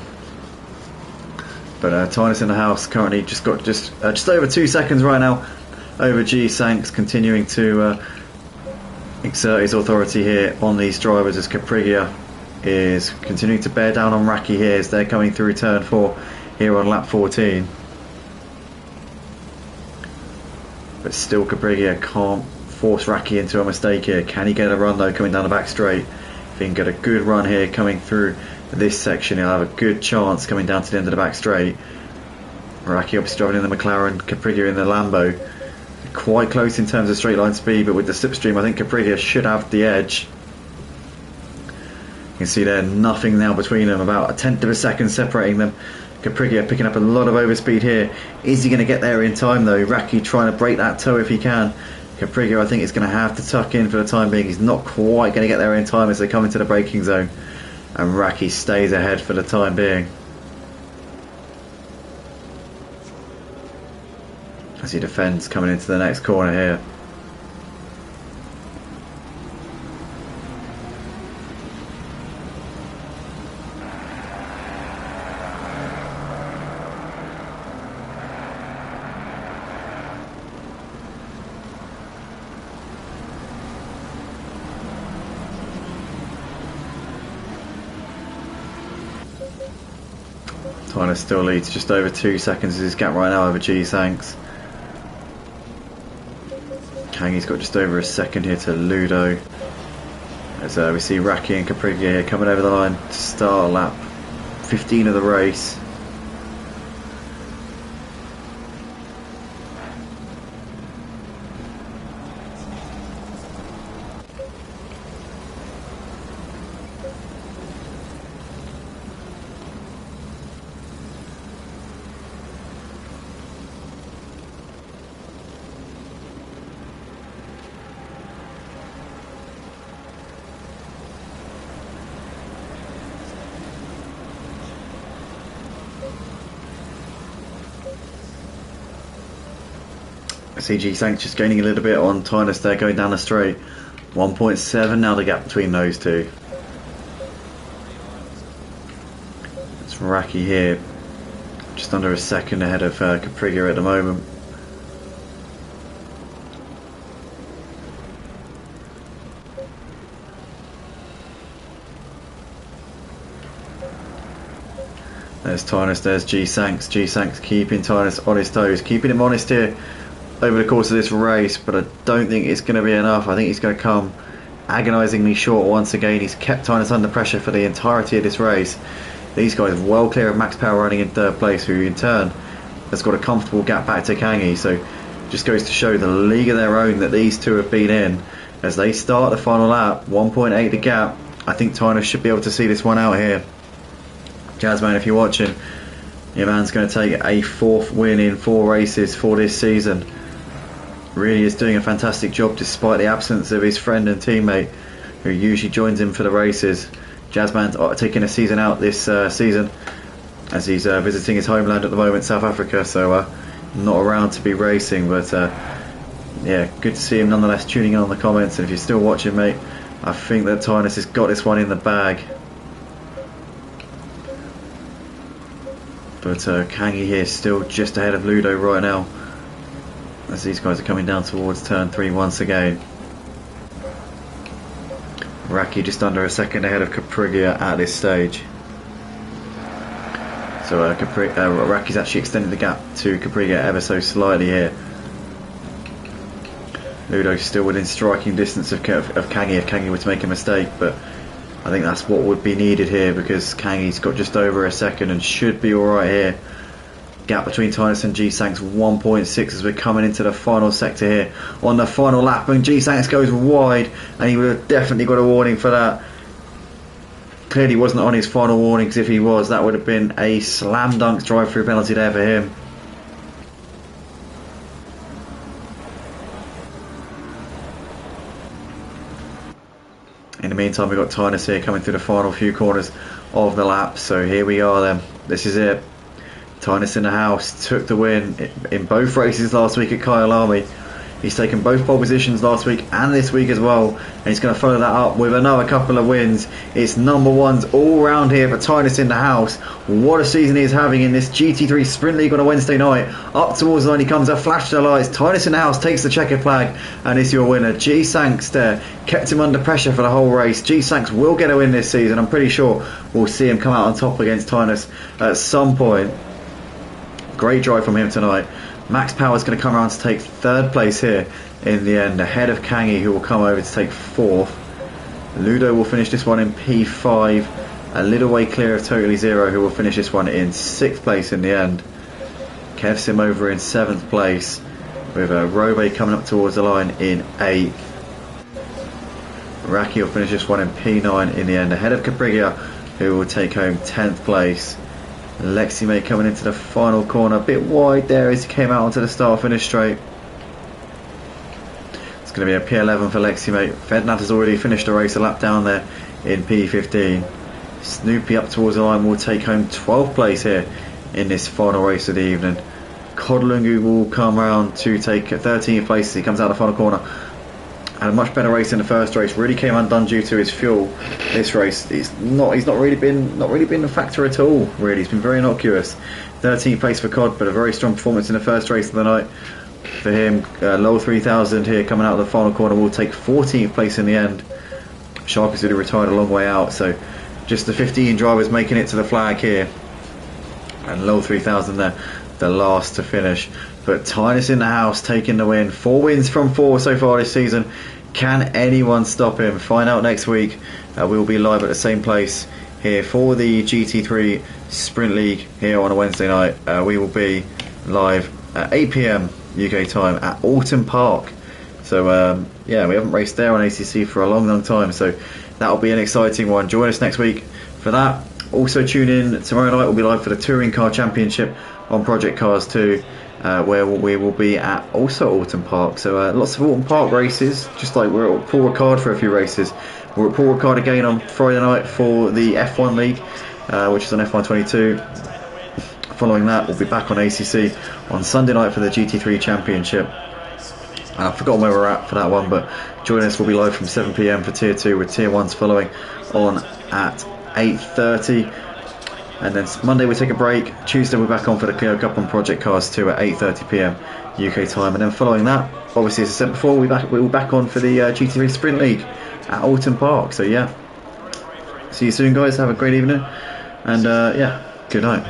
But Tynus in the house currently just over 2 seconds right now over G-Sanks, continuing to exert his authority here on these drivers as Capriglia is continuing to bear down on Raki here as they're coming through turn 4 here on lap 14. But still Capriglia can't force Raki into a mistake here. Can he get a run though coming down the back straight? If he can get a good run here coming through this section, he'll have a good chance coming down to the end of the back straight. Raki obviously driving in the McLaren, Capriglia in the Lambo. Quite close in terms of straight line speed, but with the slipstream I think Capriglia should have the edge. You can see there nothing now between them, about 1/10 of a second separating them. Capriglia picking up a lot of overspeed here. Is he going to get there in time though? Raki trying to break that toe if he can. Capriglia I think is going to have to tuck in for the time being. He's not quite going to get there in time as they come into the braking zone, and Raki stays ahead for the time being as he defends coming into the next corner here. Tynus still leads just over 2 seconds as his gap right now over G-Sanks. Kangi's got just over a second here to Ludo as we see Raki and Capriglia here coming over the line to start lap 15 of the race. CG Sanks just gaining a little bit on Tynus there going down the straight. 1.7 now the gap between those two. It's Raki here just under a second ahead of Capriglia at the moment. There's Tynus, there's G-Sanks. G-Sanks keeping Tynus on his toes, keeping him honest here over the course of this race, but I don't think it's going to be enough. I think he's going to come agonisingly short once again. He's kept Tynus under pressure for the entirety of this race. These guys well clear of Max Power running in third place, who in turn has got a comfortable gap back to Kangi. So just goes to show the league of their own that these two have been in. As they start the final lap, 1.8 the gap. I think Tyner should be able to see this one out here. Jazzman, if you're watching, your man's going to take a 4th win in 4 races for this season. Really is doing a fantastic job despite the absence of his friend and teammate who usually joins him for the races. Jazzman's taking a season out this season as he's visiting his homeland at the moment, South Africa, so not around to be racing, but yeah, good to see him nonetheless tuning in on the comments. And if you're still watching, mate, I think that Tynus has got this one in the bag. But Kangi here still just ahead of Ludo right now, as these guys are coming down towards turn 3 once again. Raki just under a second ahead of Caprigia at this stage. So Raki's actually extended the gap to Caprigia ever so slightly here. Ludo's still within striking distance of Kangi if Kangi were to make a mistake, but I think that's what would be needed here, because Kangi's got just over a second and should be alright here. Gap between Tynus and G-Sanks 1.6 as we're coming into the final sector here on the final lap, and G-Sanks goes wide, and he would have definitely got a warning for that. Clearly wasn't on his final warning, because if he was, that would have been a slam dunk drive-through penalty there for him. In the meantime, we've got Tynus here coming through the final few corners of the lap. So here we are then. This is it. Tynus in the house, took the win in both races last week at Kyalami. He's taken both pole positions last week and this week as well, and he's going to follow that up with another couple of wins. It's number ones all round here for Tynus in the house. What a season he is having in this GT3 Sprint League on a Wednesday night. Up towards the line he comes, a flash to the lights. Tynus in the house takes the checkered flag, and it's your winner. G-Sanks there kept him under pressure for the whole race. G-Sanks will get a win this season. I'm pretty sure we'll see him come out on top against Tynus at some point. Great drive from him tonight. Max Power's going to come around to take 3rd place here in the end, ahead of Kangi, who will come over to take 4th. Ludo will finish this one in P5, a little way clear of Totally Zero, who will finish this one in 6th place in the end. Kev Sim over in 7th place, with Robe coming up towards the line in 8th. Raki will finish this one in P9 in the end, ahead of Caprigia, who will take home 10th place. Lexi May coming into the final corner, a bit wide there as he came out onto the start finish straight. It's going to be a P11 for Lexi May. Fednat has already finished the race a lap down there in P15. Snoopy up towards the line will take home 12th place here in this final race of the evening. Kodlungu will come around to take 13th place as he comes out the final corner. Had a much better race in the first race. Really came undone due to his fuel. This race, he's not really been a factor at all. Really, he's been very innocuous. 13th place for Cod, but a very strong performance in the first race of the night for him. Low 3000 here coming out of the final corner will take 14th place in the end. Shark has really retired a long way out, so just the 15 drivers making it to the flag here, and low 3000 there, the last to finish. But Tynus in the house taking the win. 4 wins from 4 so far this season. Can anyone stop him? Find out next week. We will be live at the same place here for the GT3 Sprint League here on a Wednesday night. We will be live at 8 PM UK time at Alton Park. So yeah, we haven't raced there on ACC for a long time, so that'll be an exciting one. Join us next week for that. Also tune in tomorrow night. We'll be live for the Touring Car Championship on Project Cars 2, where we will be at also Alton Park. So lots of Alton Park races, just like we're at Paul Ricard for a few races. We're at Paul Ricard again on Friday night for the F1 League, which is on F1 22. Following that, we'll be back on ACC on Sunday night for the GT3 Championship. I've forgotten where we're at for that one, but join us. We'll be live from 7 PM for Tier 2, with Tier 1s following on at 8:30. And then Monday we take a break. Tuesday we're back on for the Clio Cup on Project Cars 2 at 8:30 PM UK time. And then following that, obviously as I said before, we're back on for the GT3 Sprint League at Alton Park. So yeah, see you soon guys, have a great evening, and yeah, good night.